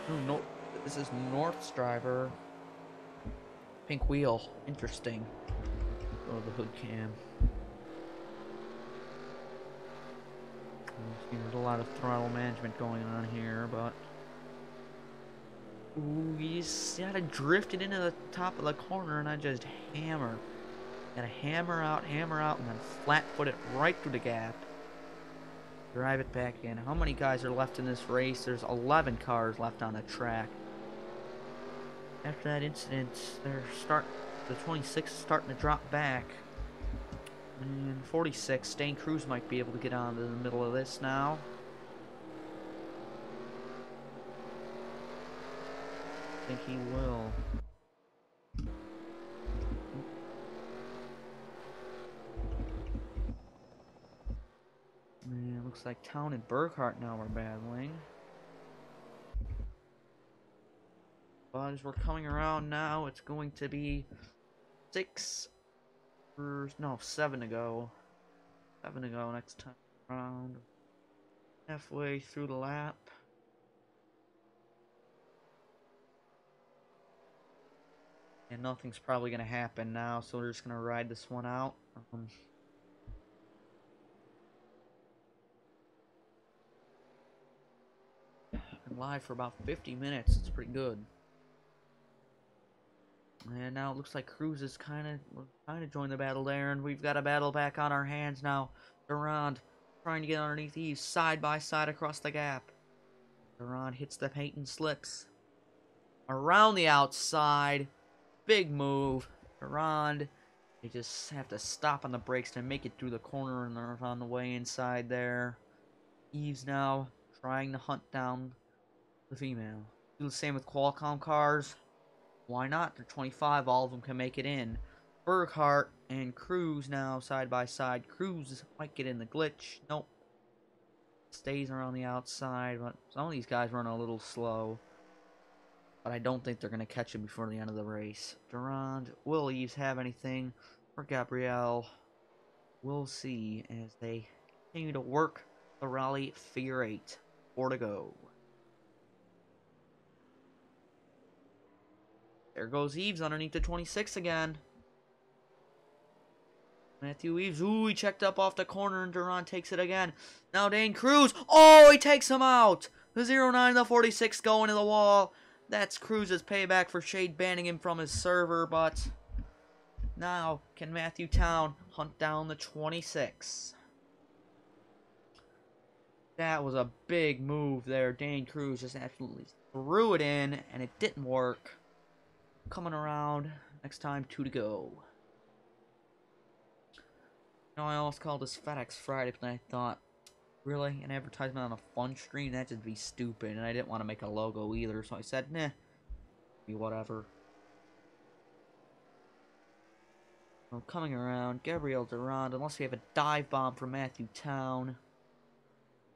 Ooh, no, this is North's driver. Pink wheel. Interesting. Go to the hood cam. There's a lot of throttle management going on here, but... Ooh, he's gotta drift it into the top of the corner, and I just hammer. Gotta hammer out, and then flat foot it right through the gap. Drive it back in. How many guys are left in this race? There's 11 cars left on the track. After that incident, the 26 is starting to drop back. And 46, Stain Cruz might be able to get on to the middle of this now. I think he will. Man, looks like Town and Burkhart now are battling. But as we're coming around now, it's going to be 7 to go. 7 to go next time around. Halfway through the lap. And nothing's probably going to happen now, so we're just going to ride this one out. live for about 50 minutes. It's pretty good. And now it looks like Cruz is kind of joined the battle there, and we've got a battle back on our hands now. Durand trying to get underneath Eves, side by side across the gap. Durand hits the paint and slips. Around the outside. Big move. Durand. They just have to stop on the brakes to make it through the corner, and they're on the way inside there. Eves now trying to hunt down the female. Do the same with Qualcomm cars. Why not? They're 25. All of them can make it in. Burkhart and Cruz now side by side. Cruz might get in the glitch. Nope. Stays around the outside, but some of these guys run a little slow. But I don't think they're going to catch him before the end of the race. Durand, will Eves have anything for Gabrielle? We'll see as they continue to work the rally figure 8. 4 to go. There goes Eves underneath the 26 again. Matthew Eves, ooh, he checked up off the corner, and Durand takes it again. Now Dane Cruz, oh, he takes him out. The 09, the 46 going to the wall. That's Cruz's payback for Shade banning him from his server, but now can Matthew Town hunt down the 26? That was a big move there. Dane Cruz just absolutely threw it in, and it didn't work. Coming around, next time, 2 to go. You know, I almost called this FedEx Friday, but I thought, really? An advertisement on a fun screen? That'd just be stupid, and I didn't want to make a logo either, so I said, nah, be whatever. Well, coming around, Gabrielle Durand, unless we have a dive bomb from Matthew Town,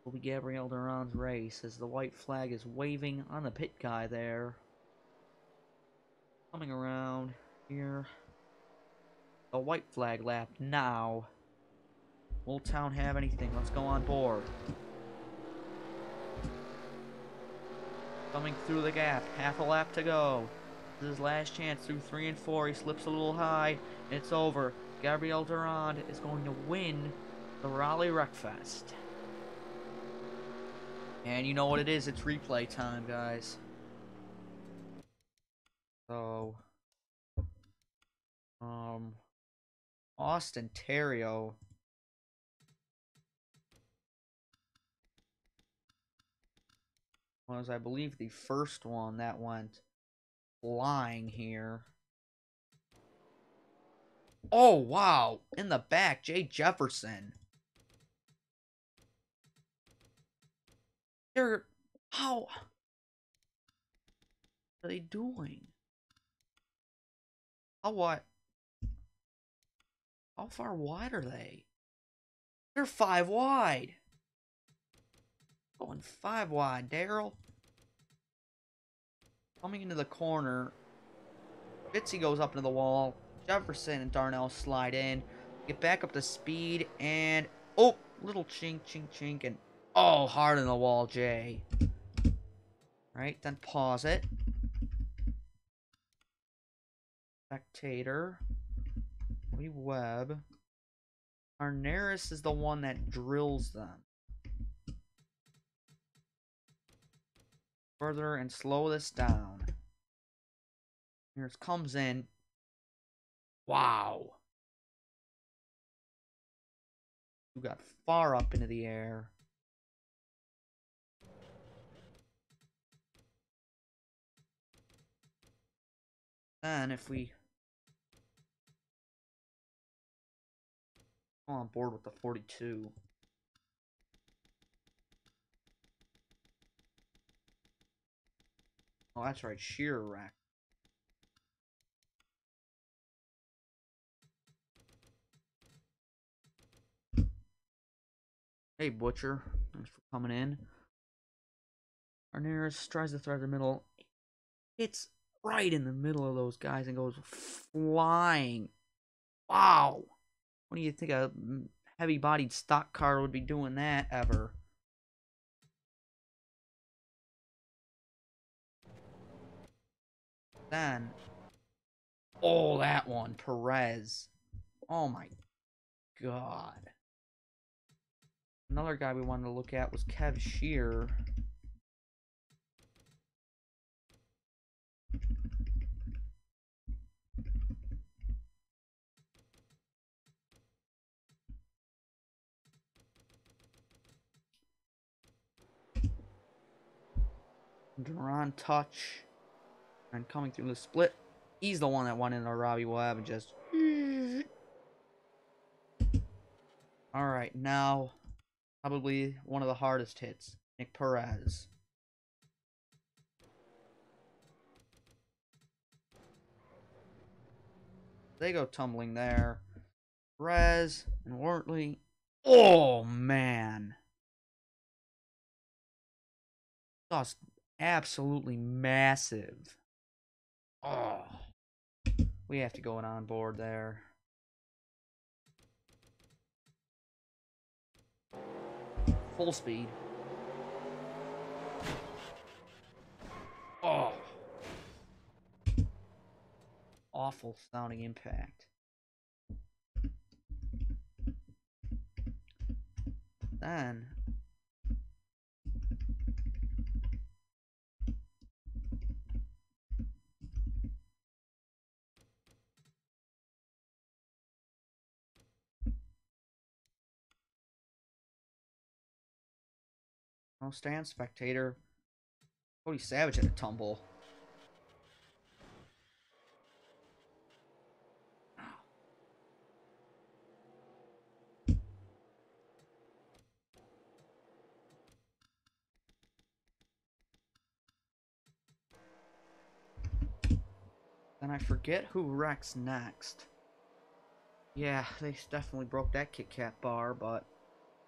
will be Gabrielle Durand's race, as the white flag is waving on the pit guy there. Coming around here. The white flag lap now. Will Town have anything? Let's go on board. Coming through the gap. Half a lap to go. This is his last chance through 3 and 4. He slips a little high. It's over. Gabrielle Durand is going to win the Raleigh Wreckfest. And you know what it is. It's replay time, guys. So, Austin Terrio was, I believe, the first one that went flying here. Oh, wow. In the back, Jay Jefferson. How are they doing? How far wide are they? They're 5 wide. Going 5 wide, Daryl. Coming into the corner. Fitzy goes up into the wall. Jefferson and Darnell slide in. Get back up to speed. And, oh, little chink, chink, chink. And, oh, hard in the wall, Jay. Right, then pause it. Spectator. Webb. Arneris is the one that drills them. Further and slow this down. Here comes in. Wow. You got far up into the air. Then if we go on board with the 42. Oh, that's right, shear rack. Hey, Butcher. Thanks for coming in. Arneris tries to thread the middle. It's right in the middle of those guys and goes flying. Wow. When do you think a heavy-bodied stock car would be doing that ever? Then, oh, that one, Perez. Oh my god. Another guy we wanted to look at was Kev Shear. Duran touch. And coming through the split. He's the one that went into Robbie Webb and just... Alright, now... Probably one of the hardest hits. Nick Perez. They go tumbling there. Perez and Wortley. Oh, man. Just absolutely massive. Oh. We have to go on board there. Full speed. Oh. Awful sounding impact. Then no stand spectator. Cody Savage had a tumble. Then I forget who wrecks next. Yeah, they definitely broke that Kit Kat bar, but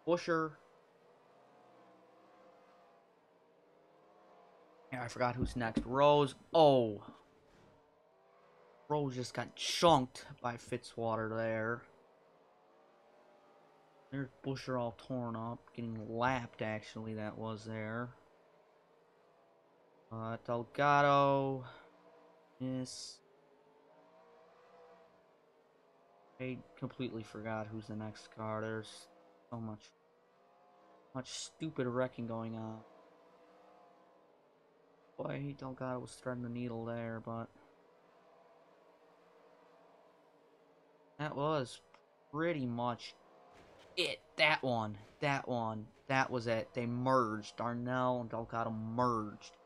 Busher. Yeah, I forgot who's next. Rose. Oh. Rose just got chunked by Fitzwater there. There's Busher all torn up. Getting lapped, actually, that was there. Delgado. Yes. I completely forgot who's the next car. There's so much stupid wrecking going on. Boy, Delgado was threading the needle there, but that was pretty much it. That one, that was it. They merged. Darnell and Delgado merged.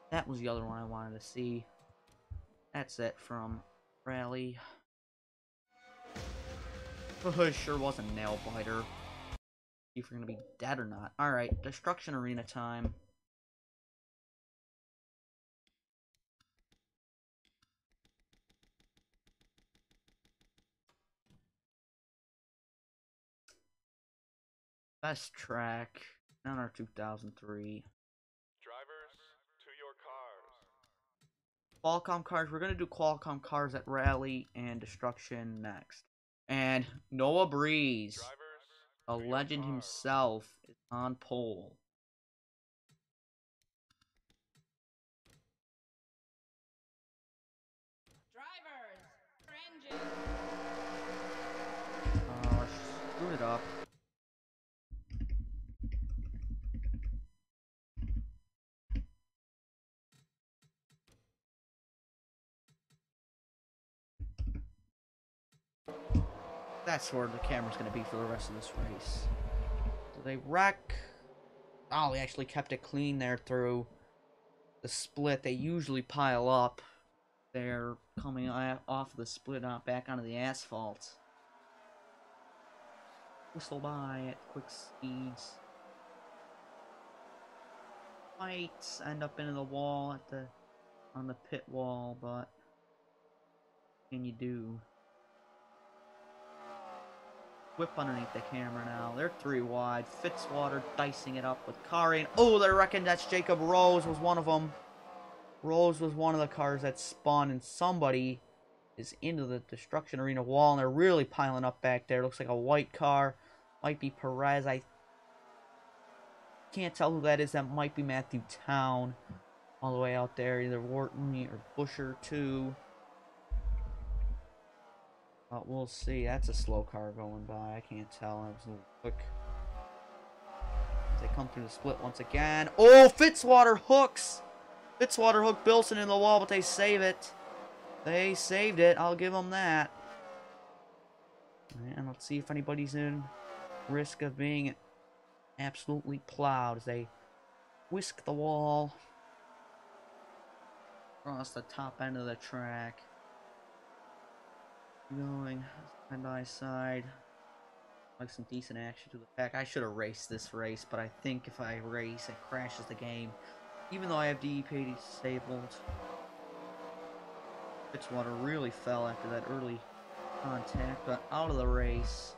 That was the other one I wanted to see. That's it from Rally. It sure was a nail biter. See if you're gonna be dead or not. Alright, Destruction Arena time. Best track. Honor 2003. Drivers, to your cars. Qualcomm cars. We're gonna do Qualcomm cars at Rally and Destruction next. And Noah Breeze, Drivers, a to your legend cars. himself, is on pole. Drivers, engine. Oh, screwed it up. That's where the camera's gonna be for the rest of this race. So they wreck. Oh, they actually kept it clean there through the split. They usually pile up. They're coming off the split back onto the asphalt. Whistle by at quick speeds. Might end up into the wall on the pit wall, but what can you do? Whip underneath the camera now. They're 3 wide. Fitzwater dicing it up with Kari. Oh, they reckon that's Jacob Rose was one of them. Rose was one of the cars that spun, and somebody is into the Destruction Arena wall, and they're really piling up back there. Looks like a white car. Might be Perez. I can't tell who that is. That might be Matthew Town. All the way out there. Either Wharton or Busher, too. But we'll see. That's a slow car going by. I can't tell. That was a little quick. As they come through the split once again. Oh, Fitzwater hooks! Fitzwater hooked Bilson in the wall, but they save it. They saved it. I'll give them that. And let's see if anybody's in risk of being absolutely plowed as they whisk the wall. across the top end of the track. Going side by side. Like some decent action to the back. I should have raced this race, but I think if I race, it crashes the game. Even though I have DEP disabled. Fitzwater really fell after that early contact, but out of the race.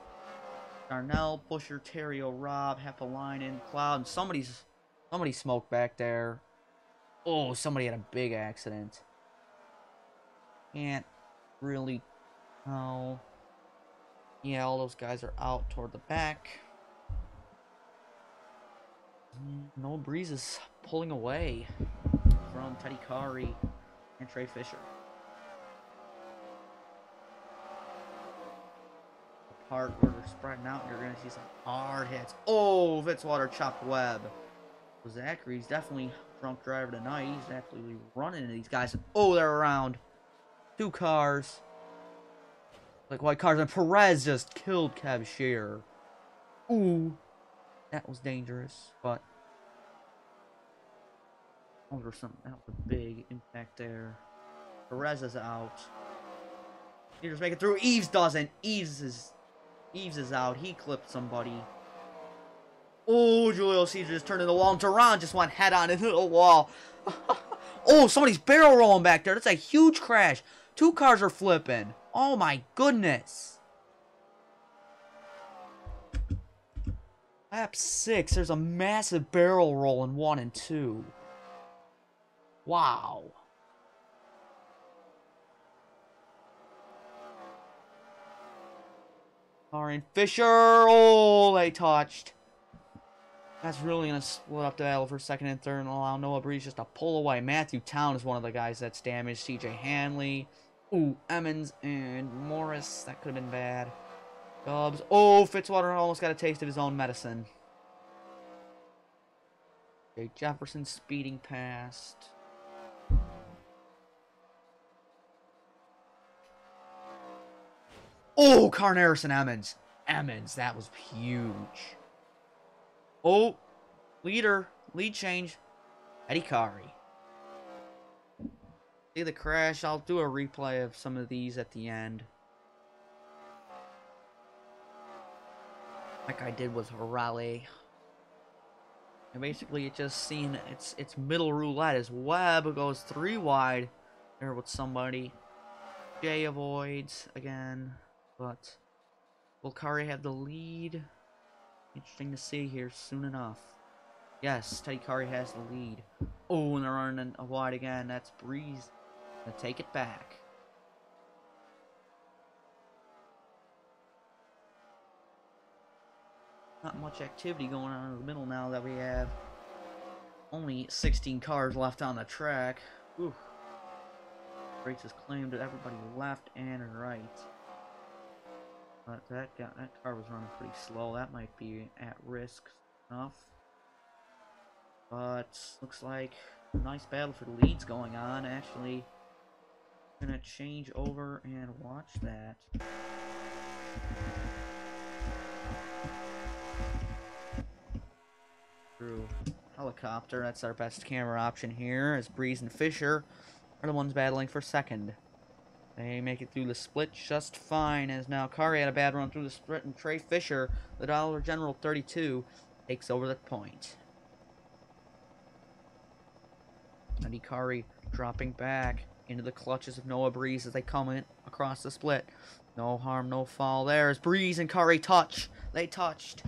Darnell, Pusher, Terrio, Rob, Hepalainen, Cloud, and somebody smoked back there. Oh, somebody had a big accident. Can't really tell. Yeah, all those guys are out toward the back. No breezes pulling away from Teddy Kari and Trey Fisher. The part where they're spreading out, you're going to see some hard hits. Oh, Fitzwater chopped Webb. Zachary's definitely drunk driver tonight. He's absolutely running into these guys. Oh, they're around. 2 cars. Like white cars. And Perez just killed Kev Shearer. Ooh. That was dangerous. But that was a big impact there. Perez is out. Peters make it through. Eves doesn't. Eves is out. He clipped somebody. Oh, Julio Caesar just turned into the wall, and Duran just went head on into the wall. Oh, somebody's barrel rolling back there. That's a huge crash. 2 cars are flipping. Oh my goodness. Lap 6, there's a massive barrel roll in 1 and 2. Wow. Alright, Fisher. Oh, they touched. That's really going to split up the battle for second and third and allow Noah Breeze just to pull away. Matthew Town is one of the guys that's damaged. CJ Hanley. Ooh, Emmons and Morris. That could have been bad. Dubs. Oh, Fitzwater almost got a taste of his own medicine. Okay, Jefferson speeding past. Oh, Carneris and Emmons. Emmons, that was huge. Oh, lead change. Eddie Kari. See the crash. I'll do a replay of some of these at the end. Like I did with Raleigh. And basically it just seen it's middle roulette as Webb goes 3 wide there with somebody. Jay avoids again, but will Kari have the lead? Interesting to see here soon enough. Yes, Teddy Kari has the lead. Oh, and they're running a wide again. That's Breeze. Gonna take it back. Not much activity going on in the middle now that we have only 16 cars left on the track. Whew. Race is claimed that everybody left and right. But that car was running pretty slow. That might be at risk enough. But looks like a nice battle for the leads going on. Actually, gonna change over and watch that. Through helicopter, that's our best camera option here, as Breeze and Fisher are the ones battling for second. They make it through the split just fine, as now Kari had a bad run through the split, and Trey Fisher, the Dollar General 32, takes over the point. Eddie Kari dropping back into the clutches of Noah Breeze as they come in across the split. No harm, no foul there as Breeze and Kari touch. They touched.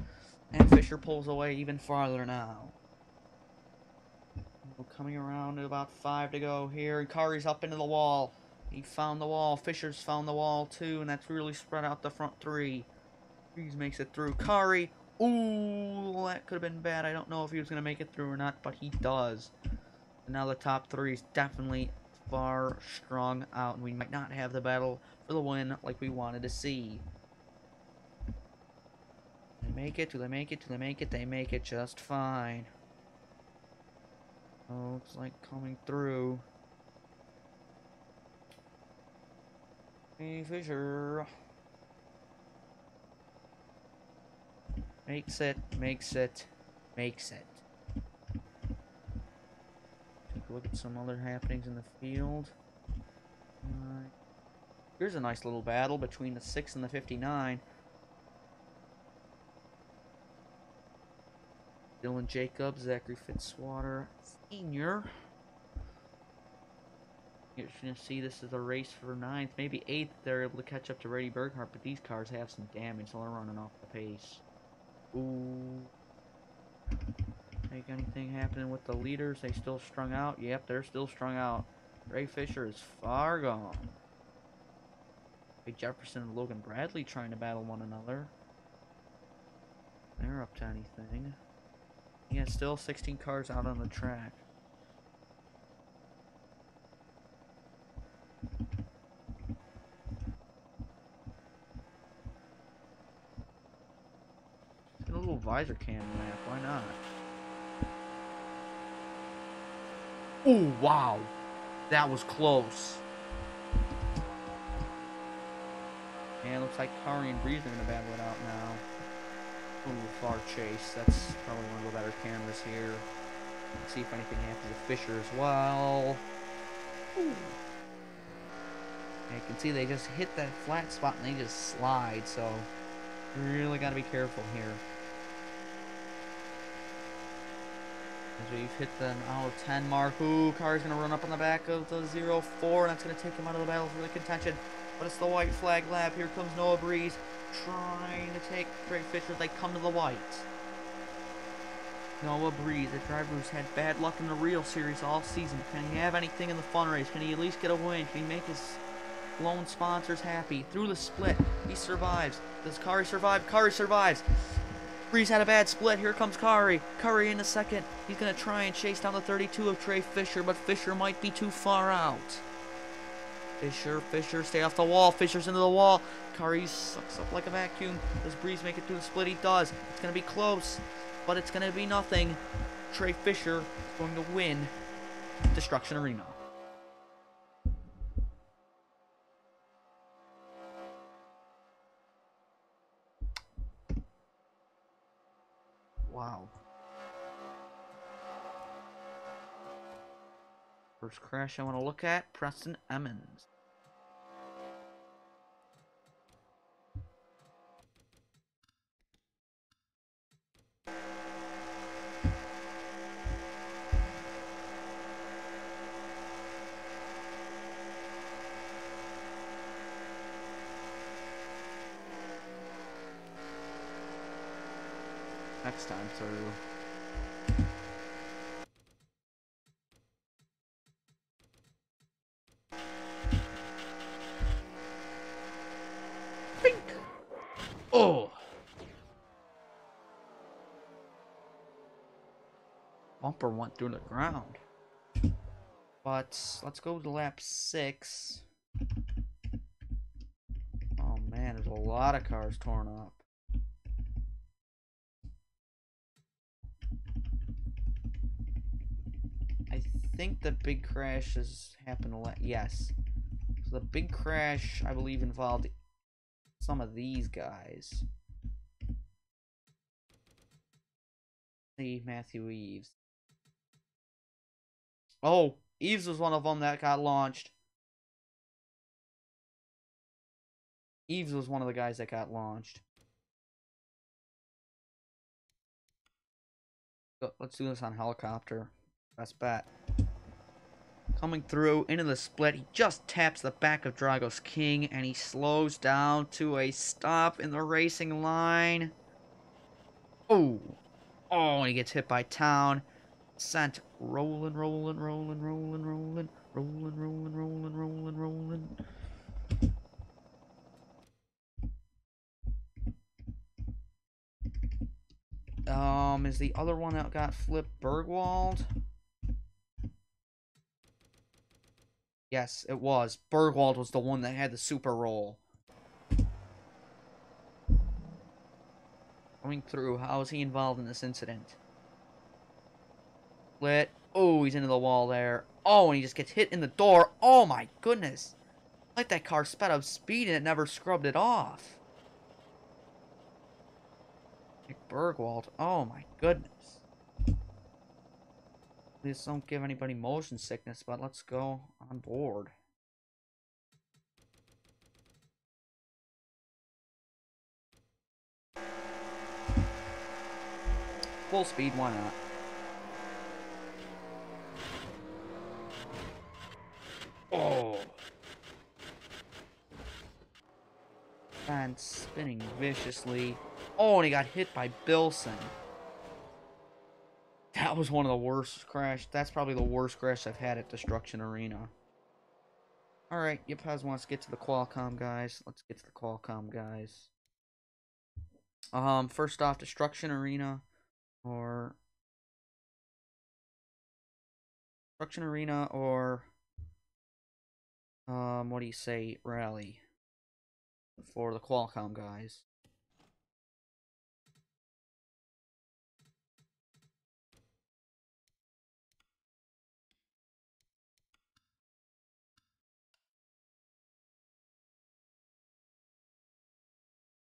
And Fisher pulls away even farther now. We're coming around to about 5 to go here. And Kari's up into the wall. He found the wall. Fisher's found the wall too. And that's really spread out the front 3. Breeze makes it through. Kari. Ooh, that could have been bad. I don't know if he was going to make it through or not, but he does. And now the top 3 is definitely far strung out. And we might not have the battle for the win like we wanted to see. They make it? Do they make it? Do they make it? They make it just fine. Oh, looks like coming through. Hey, Fisher. Makes it, makes it, makes it. look at some other happenings in the field. Here's a nice little battle between the 6 and the 59. Dylan Jacobs, Zachary Fitzwater Sr. You're going to see this is a race for 9th, maybe 8th. They're able to catch up to Brady Berghardt, but these cars have some damage, so they're running off the pace. Ooh. Think anything happening with the leaders? They still strung out? Yep, they're still strung out. Ray Fisher is far gone. Ray Jefferson and Logan Bradley trying to battle one another. They're up to anything. Yeah, still 16 cars out on the track. Let's get a little visor cam lap, why not? Oh, wow. That was close. And looks like Kari and Breeze are going to battle it out now. A little far chase. That's probably one of the better cameras here. Let's see if anything happens to Fisher as well. Ooh. And you can see they just hit that flat spot and they just slide, so really got to be careful here. As we've hit the hour 10 mark. Ooh, Kari's going to run up on the back of the 0-4, and that's going to take him out of the battle for the contention. But it's the white flag lap. Here comes Noah Breeze trying to take Ray Fisher. They come to the white. Noah Breeze, a driver who's had bad luck in the real series all season. Can he have anything in the fun race? Can he at least get a win? Can he make his lone sponsors happy? Through the split, he survives. Does Kari survive? Kari survives. Breeze had a bad split. Here comes Kari. Kari in a second. He's going to try and chase down the 32 of Trey Fisher, but Fisher might be too far out. Fisher, stay off the wall. Fisher's into the wall. Kari sucks up like a vacuum. Does Breeze make it through the split? He does. It's going to be close, but it's going to be nothing. Trey Fisher is going to win Destruction Arena. Wow. First crash I want to look at, Preston Emmons. Next time through. Bink! Oh! Bumper went through the ground. But let's go to lap 6. Oh man, there's a lot of cars torn up. I think the big crash has happened a lot. Yes. So the big crash, I believe, involved some of these guys. See, Matthew Eves. Oh, Eves was one of them that got launched. Eves was one of the guys that got launched. So let's do this on helicopter. Best bet. Coming through into the split, he just taps the back of Dragos King, and he slows down to a stop in the racing line. Oh, and he gets hit by Town. Sent rolling. Is the other one that got flipped Bergwald? Yes, it was. Bergwald was the one that had the super roll. Going through, how is he involved in this incident? Split. Oh, he's into the wall there. Oh, and he just gets hit in the door. Oh my goodness. Like that car sped up speed and it never scrubbed it off. Nick Bergwald. Oh my goodness. Please don't give anybody motion sickness, but let's go on board. Full speed, why not? Oh! And spinning viciously. Oh, and he got hit by Bilson. That was one of the worst crash. That's probably the worst crash I've had at Destruction Arena. Alright, Yepez wants to get to the Qualcomm guys. Let's get to the Qualcomm guys. First off, Destruction Arena or what do you say, Rally for the Qualcomm guys.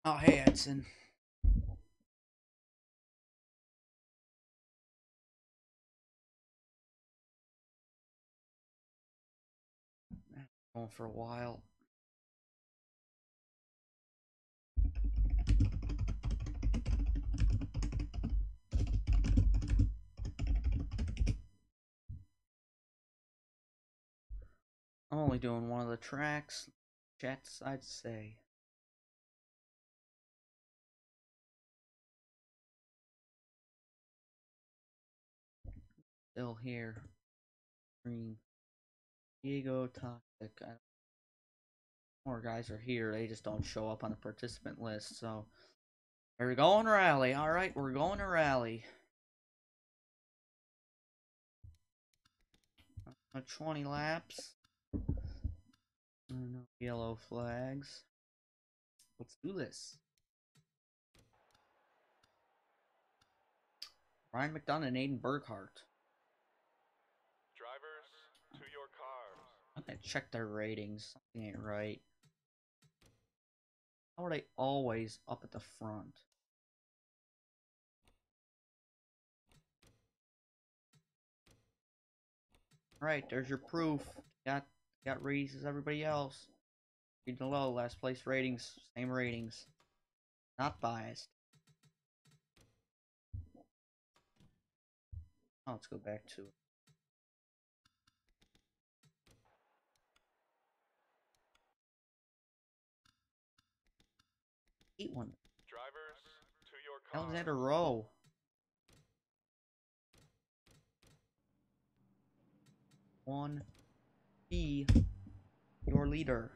Oh, hey, Edson. Going for a while. I'm only doing one of the tracks. Jets, I'd say. Still here. Green. Diego Toxic. More guys are here. They just don't show up on the participant list. So we're going to rally. All right, we're going to rally. 20 laps. No yellow flags. Let's do this. Ryan McDonough and Aiden Burkhart. Drivers, to your cars. I'm gonna check their ratings. Something ain't right. How are they always up at the front? Alright, there's your proof. Got ratings as everybody else. Read below, last place ratings, same ratings. Not biased. Oh, let's go back to it. Eat one. Drivers, to your cars. Alexander Rowe. One. Be your leader.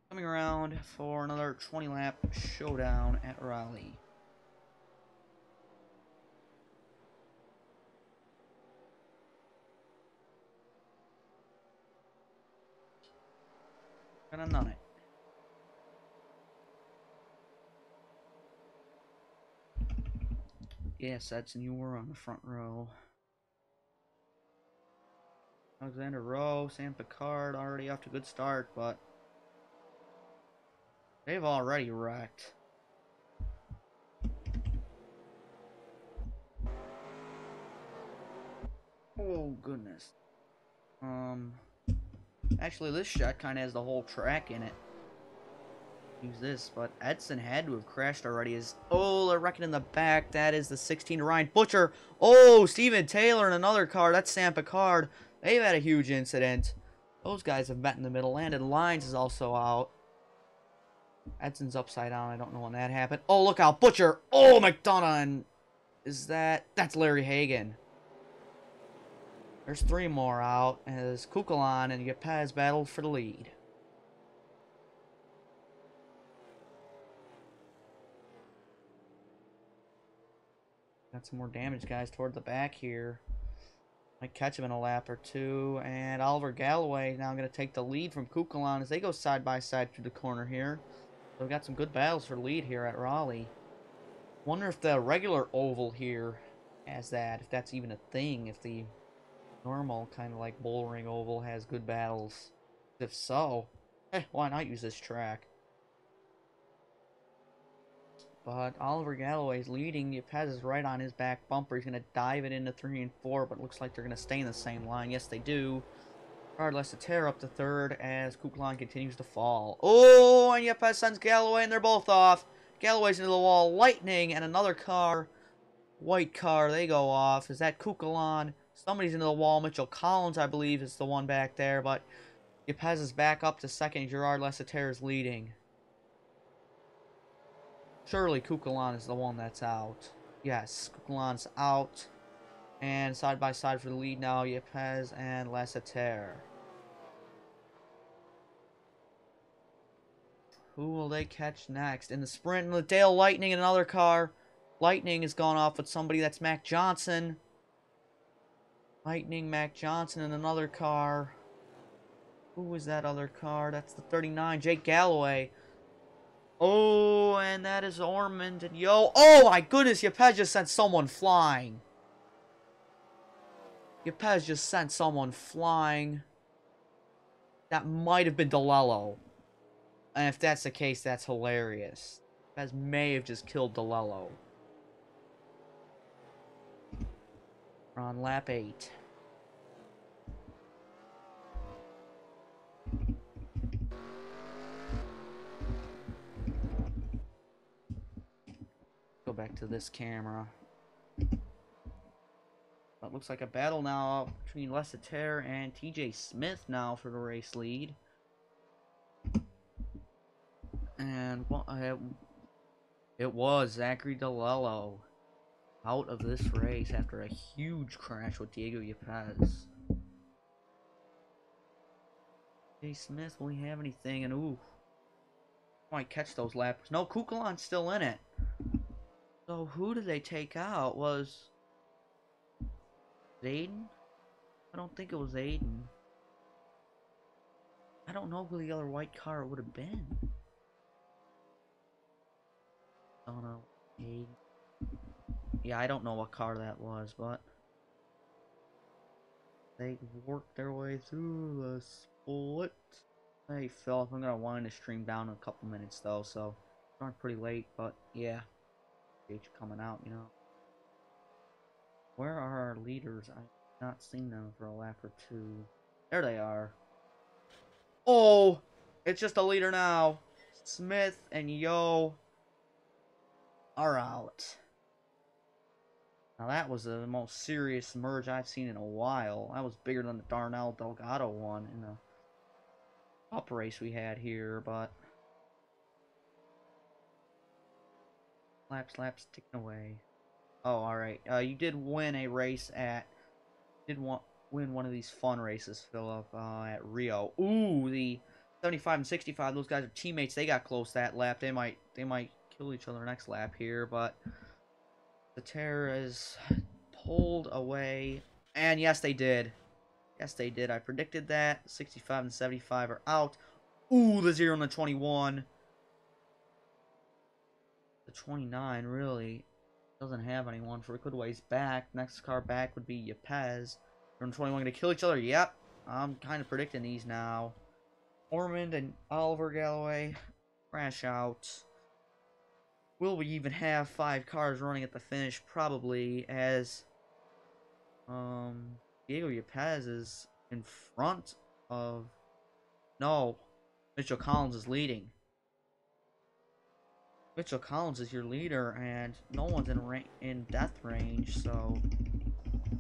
Coming around for another 20 lap showdown at Raleigh. Gonna none it. Yes, Edson, you were on the front row. Alexander Rowe, Sam Picard already off to a good start, but they've already wrecked. Oh, goodness. Actually, this shot kind of has the whole track in it. Use this, but Edson had to have crashed already. They're wrecking in the back. That is the 16 to Ryan Butcher. Oh, Steven Taylor in another car. That's Sam Picard. They've had a huge incident. Those guys have met in the middle. Landon Lyons is also out. Edson's upside down. I don't know when that happened. Oh, look out. Butcher. Oh, McDonough. And that's Larry Hagan. There's 3 more out as Kukulon and Yepez battled for the lead. Got some more damage guys toward the back here. Might catch him in a lap or two. And Oliver Galloway now going to take the lead from Kukulon as they go side by side through the corner here. So we've got some good battles for lead here at Raleigh. Wonder if the regular oval here has that, if that's even a thing, if the normal kind of like bullring oval has good battles. If so, why not use this track? But Oliver Galloway's leading. Yepes is right on his back bumper. He's going to dive it into 3 and 4, but it looks like they're going to stay in the same line. Yes, they do. Regardless, to tear up to third as Kukulon continues to fall. Oh, and Yepes sends Galloway, and they're both off. Galloway's into the wall. Lightning and another car. White car, they go off. Is that Kukulon? Somebody's into the wall. Mitchell Collins, I believe, is the one back there, but Yepes is back up to second. Gerard Lessiter is leading. Surely Kukulon is the one that's out. Yes, Kukulon's out. And side by side for the lead now, Yepes and Lessiter. Who will they catch next? In the sprint, the Dale Lightning in another car. Lightning has gone off with somebody. That's Mac Johnson. Lightning, Mac Johnson in another car. Who was that other car? That's the 39, Jake Galloway. Oh, and that is Ormond and Yo. Oh my goodness, Yepes just sent someone flying. Yepes just sent someone flying. That might have been DeLello. And if that's the case, that's hilarious. Yepes may have just killed DeLello. We're on lap 8. Go back to this camera. It looks like a battle now between Lessiter and TJ Smith now for the race lead. And well, it was Zachary DeLello out of this race after a huge crash with Diego Yepes. TJ Smith, will he have anything? And ooh, might catch those laps. No, Kukulon's still in it. So who did they take out? Was Aiden? I don't think it was Aiden. I don't know who the other white car would have been. I don't know. Aiden. Yeah, I don't know what car that was, but they worked their way through the split. Hey, Phil, I'm gonna wind the stream down in a couple minutes though, so it's not pretty late, but yeah. Stage coming out, you know. Where are our leaders? I've not seen them for a lap or two. There they are. Oh! It's just a leader now. Smith and Yo are out. Now that was the most serious merge I've seen in a while. That was bigger than the Darnell Delgado one in the up race we had here, but laps ticking away. Oh, alright. You did win a race at... win one of these fun races, Philip, at Rio. Ooh, the 75 and 65, those guys are teammates. They got close that lap. They might kill each other next lap here, but the terror is pulled away. And yes, they did. Yes, they did. I predicted that. 65 and 75 are out. Ooh, the 0 and the 21. The 29, really doesn't have anyone for a good ways back. Next car back would be Yepes. 21 going to kill each other. Yep. I'm kind of predicting these now. Ormond and Oliver Galloway crash out. Will we even have 5 cars running at the finish? Probably, as Diego Yepes is in front of... No. Mitchell Collins is leading. Mitchell Collins is your leader, and no one's in death range, so...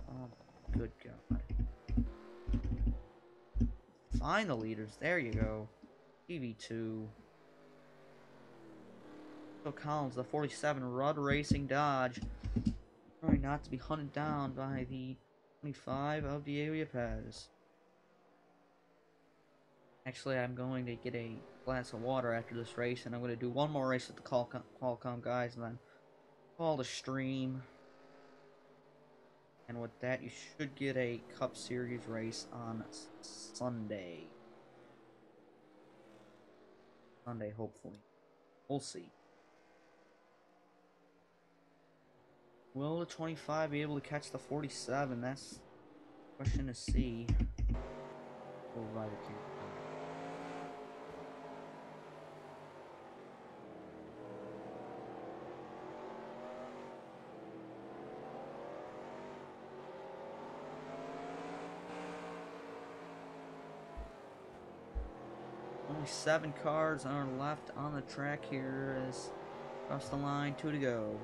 Oh, good God. Find the leaders. There you go. TV2. Mitchell Collins, the 47 Rudd Racing Dodge. Trying not to be hunted down by the 25 of Diego Yepes. Actually, I'm going to get a glass of water after this race, and I'm going to do one more race with the Qualcomm guys, and then call the stream. And with that, you should get a Cup Series race on Sunday. Sunday, hopefully. We'll see. Will the 25 be able to catch the 47? That's the question to see. We'll ride the camera. Only 7 cars are left on the track here as across the line, 2 to go.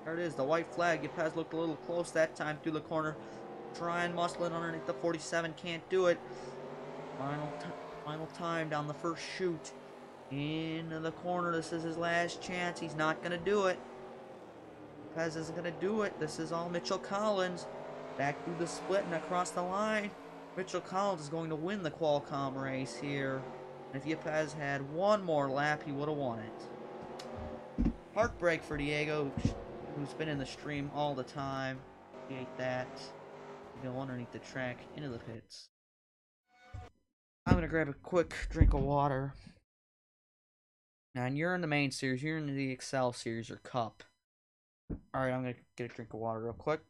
There it is, the white flag. Yepes looked a little close that time through the corner. Trying muscle it underneath the 47, can't do it. Final time down the first chute. Into the corner, this is his last chance. He's not gonna do it. Yepes isn't gonna do it. This is all Mitchell Collins. Back through the split and across the line. Mitchell Collins is going to win the Qualcomm race here. And if Yepes had one more lap, he would have won it. Heartbreak for Diego, who's been in the stream all the time. Appreciate that. Go underneath the track into the pits. I'm gonna grab a quick drink of water. Now, and you're in the main series, you're in the Excel series or Cup. Alright, I'm gonna get a drink of water real quick.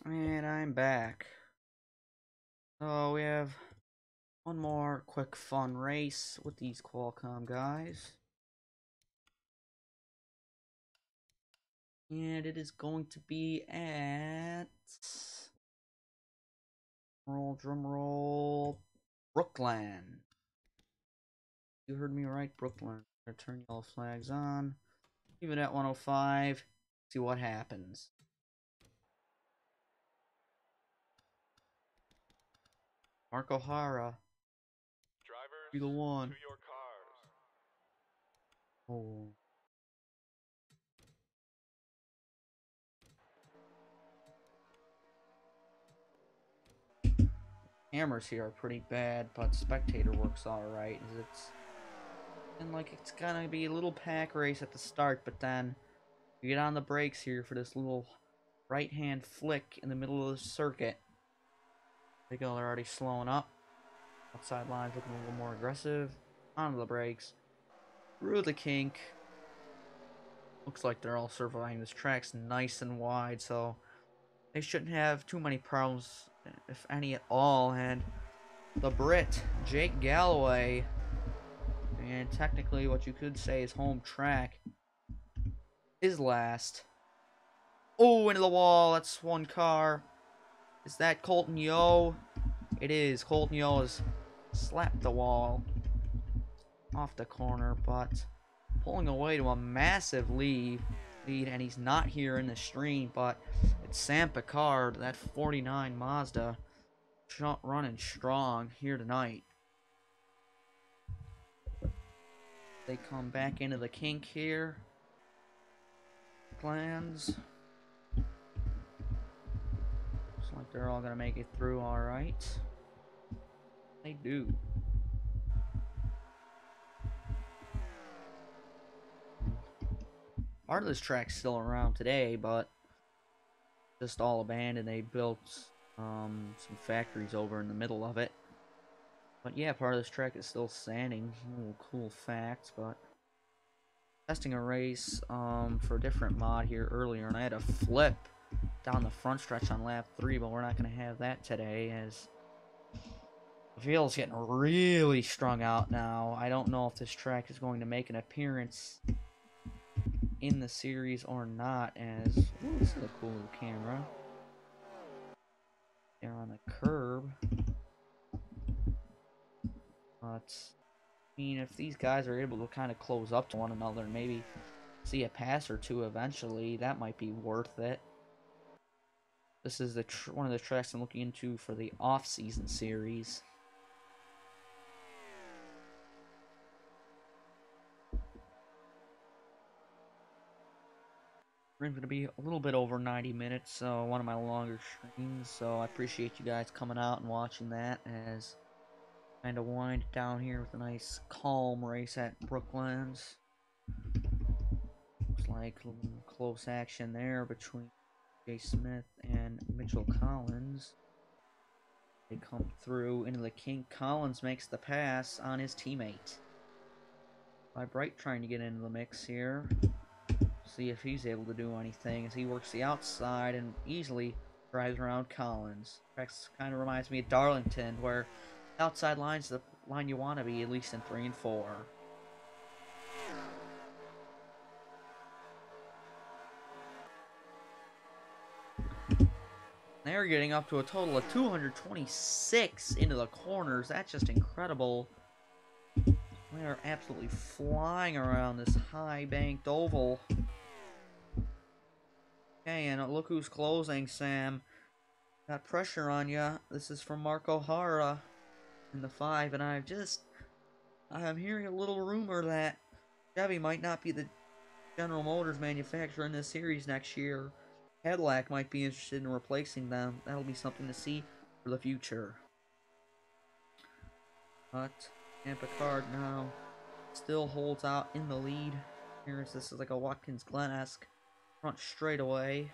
And I'm back. So we have one more quick fun race with these Qualcomm guys. And it is going to be at... drum roll, Brooklyn. You heard me right, Brooklyn. Gonna turn yellow flags on. Leave it at 105. See what happens. Mark O'Hara. Drivers, Be the one. to your cars. Oh. Cameras here are pretty bad, but spectator works alright. It's gonna be a little pack race at the start, but then you get on the brakes here for this little right hand flick in the middle of the circuit. They go, they're already slowing up. Outside lines looking a little more aggressive. Onto the brakes. Through the kink. Looks like they're all surviving. This track's nice and wide, so they shouldn't have too many problems, if any at all. And the Brit, Jake Galloway, and technically what you could say is home track, is last. Oh, into the wall. That's one car. Is that Colton Yo? It is. Colton Yo has slapped the wall off the corner, but pulling away to a massive lead, and he's not here in the stream, but it's Sam Picard, that 49 Mazda, running strong here tonight. They come back into the kink here. Plans. Looks like they're all gonna make it through alright. They do. Part of this track's still around today, but just all abandoned. They built some factories over in the middle of it. But yeah, part of this track is still standing. Little cool facts, but testing a race for a different mod here earlier, and I had a flip down the front stretch on lap 3, but we're not going to have that today as the field's getting really strung out now. I don't know if this track is going to make an appearance in the series or not, as ooh, this is a cool little camera. They're on the curb. But I mean, if these guys are able to kind of close up to one another and maybe see a pass or two eventually, that might be worth it. This is the one of the tracks I'm looking into for the off-season series. We're going to be a little bit over 90 minutes, so one of my longer streams. So I appreciate you guys coming out and watching that as kind of wind down here with a nice calm race at Brooklands. Looks like a little close action there between Jay Smith and Mitchell Collins. They come through into the kink. Collins makes the pass on his teammate. By Bright trying to get into the mix here. See if he's able to do anything as he works the outside and easily drives around Collins. Trax kind of reminds me of Darlington, where outside line's the line you want to be, at least in 3 and 4. They're getting up to a total of 226 into the corners. That's just incredible. They are absolutely flying around this high-banked oval. Okay, and look who's closing, Sam. Got pressure on you. This is from Mark O'Hara in the 5, and I'm hearing a little rumor that Chevy might not be the General Motors manufacturer in this series next year. Cadillac might be interested in replacing them. That'll be something to see for the future. But Tampa Card now still holds out in the lead. This is like a Watkins Glen-esque front straightaway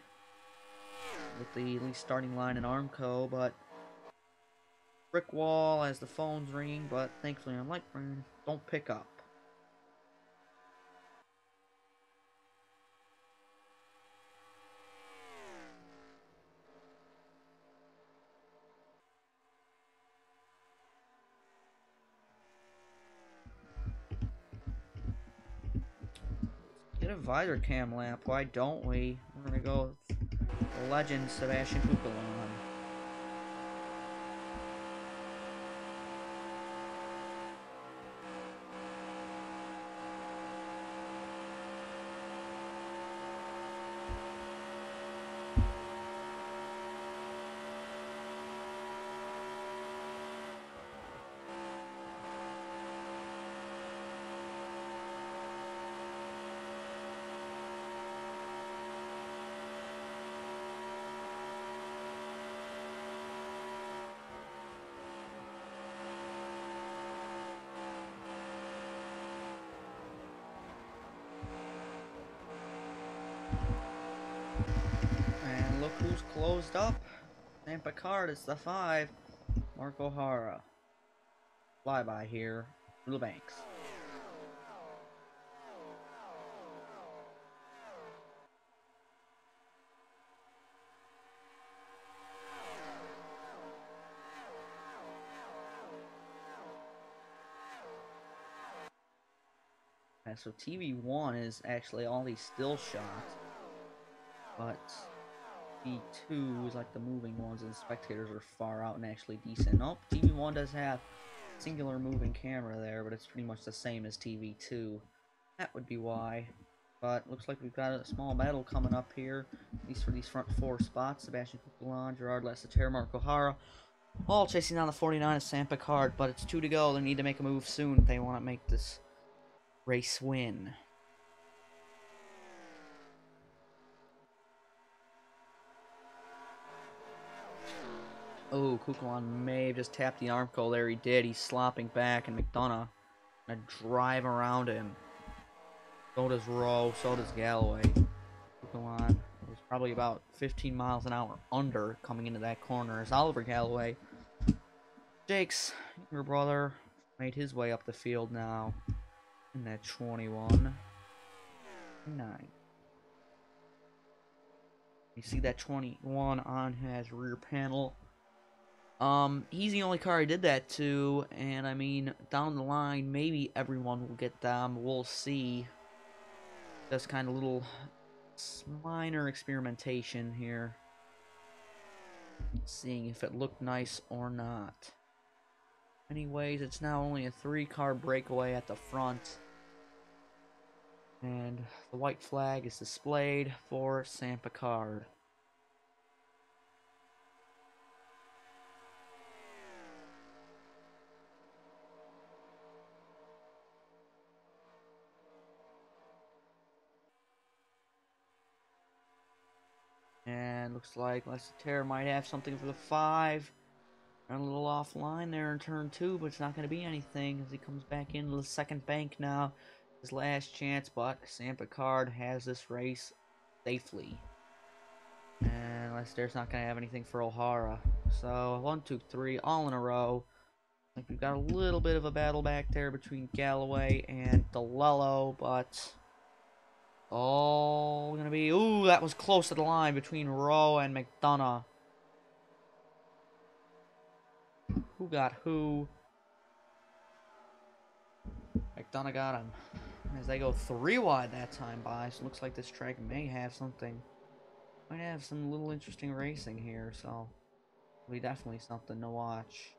with the at least starting line in Armco, but brick wall as the phone's ringing, but thankfully on Lightburn don't pick up. Get a visor cam lamp, why don't we? We're gonna go with the legend Sebastian Kukulon. And look who's closed up. Sam Picard, it's the 5. Mark O'Hara. Flyby here through the banks. And so TV1 is actually all these still shots, but TV2 is like the moving ones, and the spectators are far out and actually decent. Nope, TV1 does have singular moving camera there, but it's pretty much the same as TV2. That would be why. But looks like we've got a small medal coming up here, at least for these front 4 spots. Sebastian Kukulon, Gerard Lasseter, Mark O'Hara, all chasing down the 49 of Sam Picard, but it's 2 to go. They need to make a move soon if they want to make this race win. Oh, Kukulon may have just tapped the Armco there. He did. He's slopping back, and McDonough gonna drive around him. So does Rowe. So does Galloway. Go on. It was probably about 15 miles an hour under coming into that corner as Oliver Galloway, Jake's younger brother, made his way up the field now in that 21-9. You see that 21 on his rear panel. He's the only car I did that to, and I mean, down the line, maybe everyone will get them. We'll see. Just kind of little minor experimentation here. Seeing if it looked nice or not. Anyways, it's now only a 3-car breakaway at the front. And the white flag is displayed for Sam Picard. And looks like Lester might have something for the 5. Run a little offline there in turn 2, but it's not going to be anything as he comes back into the second bank now. His last chance, but Sam Picard has this race safely. And Lester's not going to have anything for O'Hara. So 1, 2, 3, all in a row. I think we've got a little bit of a battle back there between Galloway and DeLello, but all gonna be... Ooh, that was close to the line between Rowe and McDonough. Who got who? McDonough got him. As they go 3 wide that time by, so looks like this track may have something. Might have some little interesting racing here, so it'll be definitely something to watch.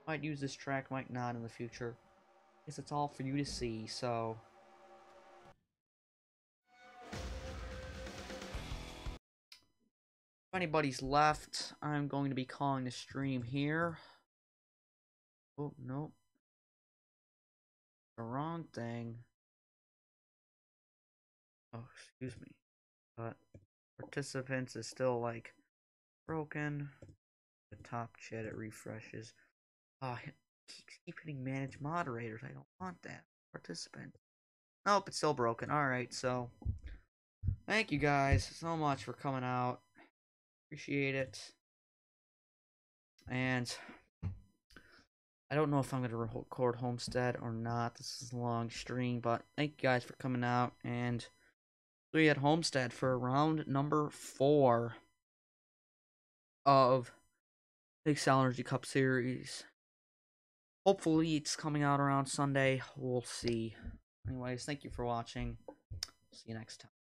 Might use this track, might not in the future. Guess it's all for you to see, so... If anybody's left, I'm going to be calling the stream here. Oh, nope. The wrong thing. Oh, excuse me. But participants is still, like, broken. The top chat, it refreshes. Oh, keep hitting manage moderators. I don't want that. Participant. Nope, it's still broken. Alright, so thank you guys so much for coming out. Appreciate it. And I don't know if I'm going to record Homestead or not. This is a long stream, but thank you guys for coming out. And we at Homestead for round number 4 of the Excel Energy Cup Series. Hopefully it's coming out around Sunday. We'll see. Anyways, thank you for watching. See you next time.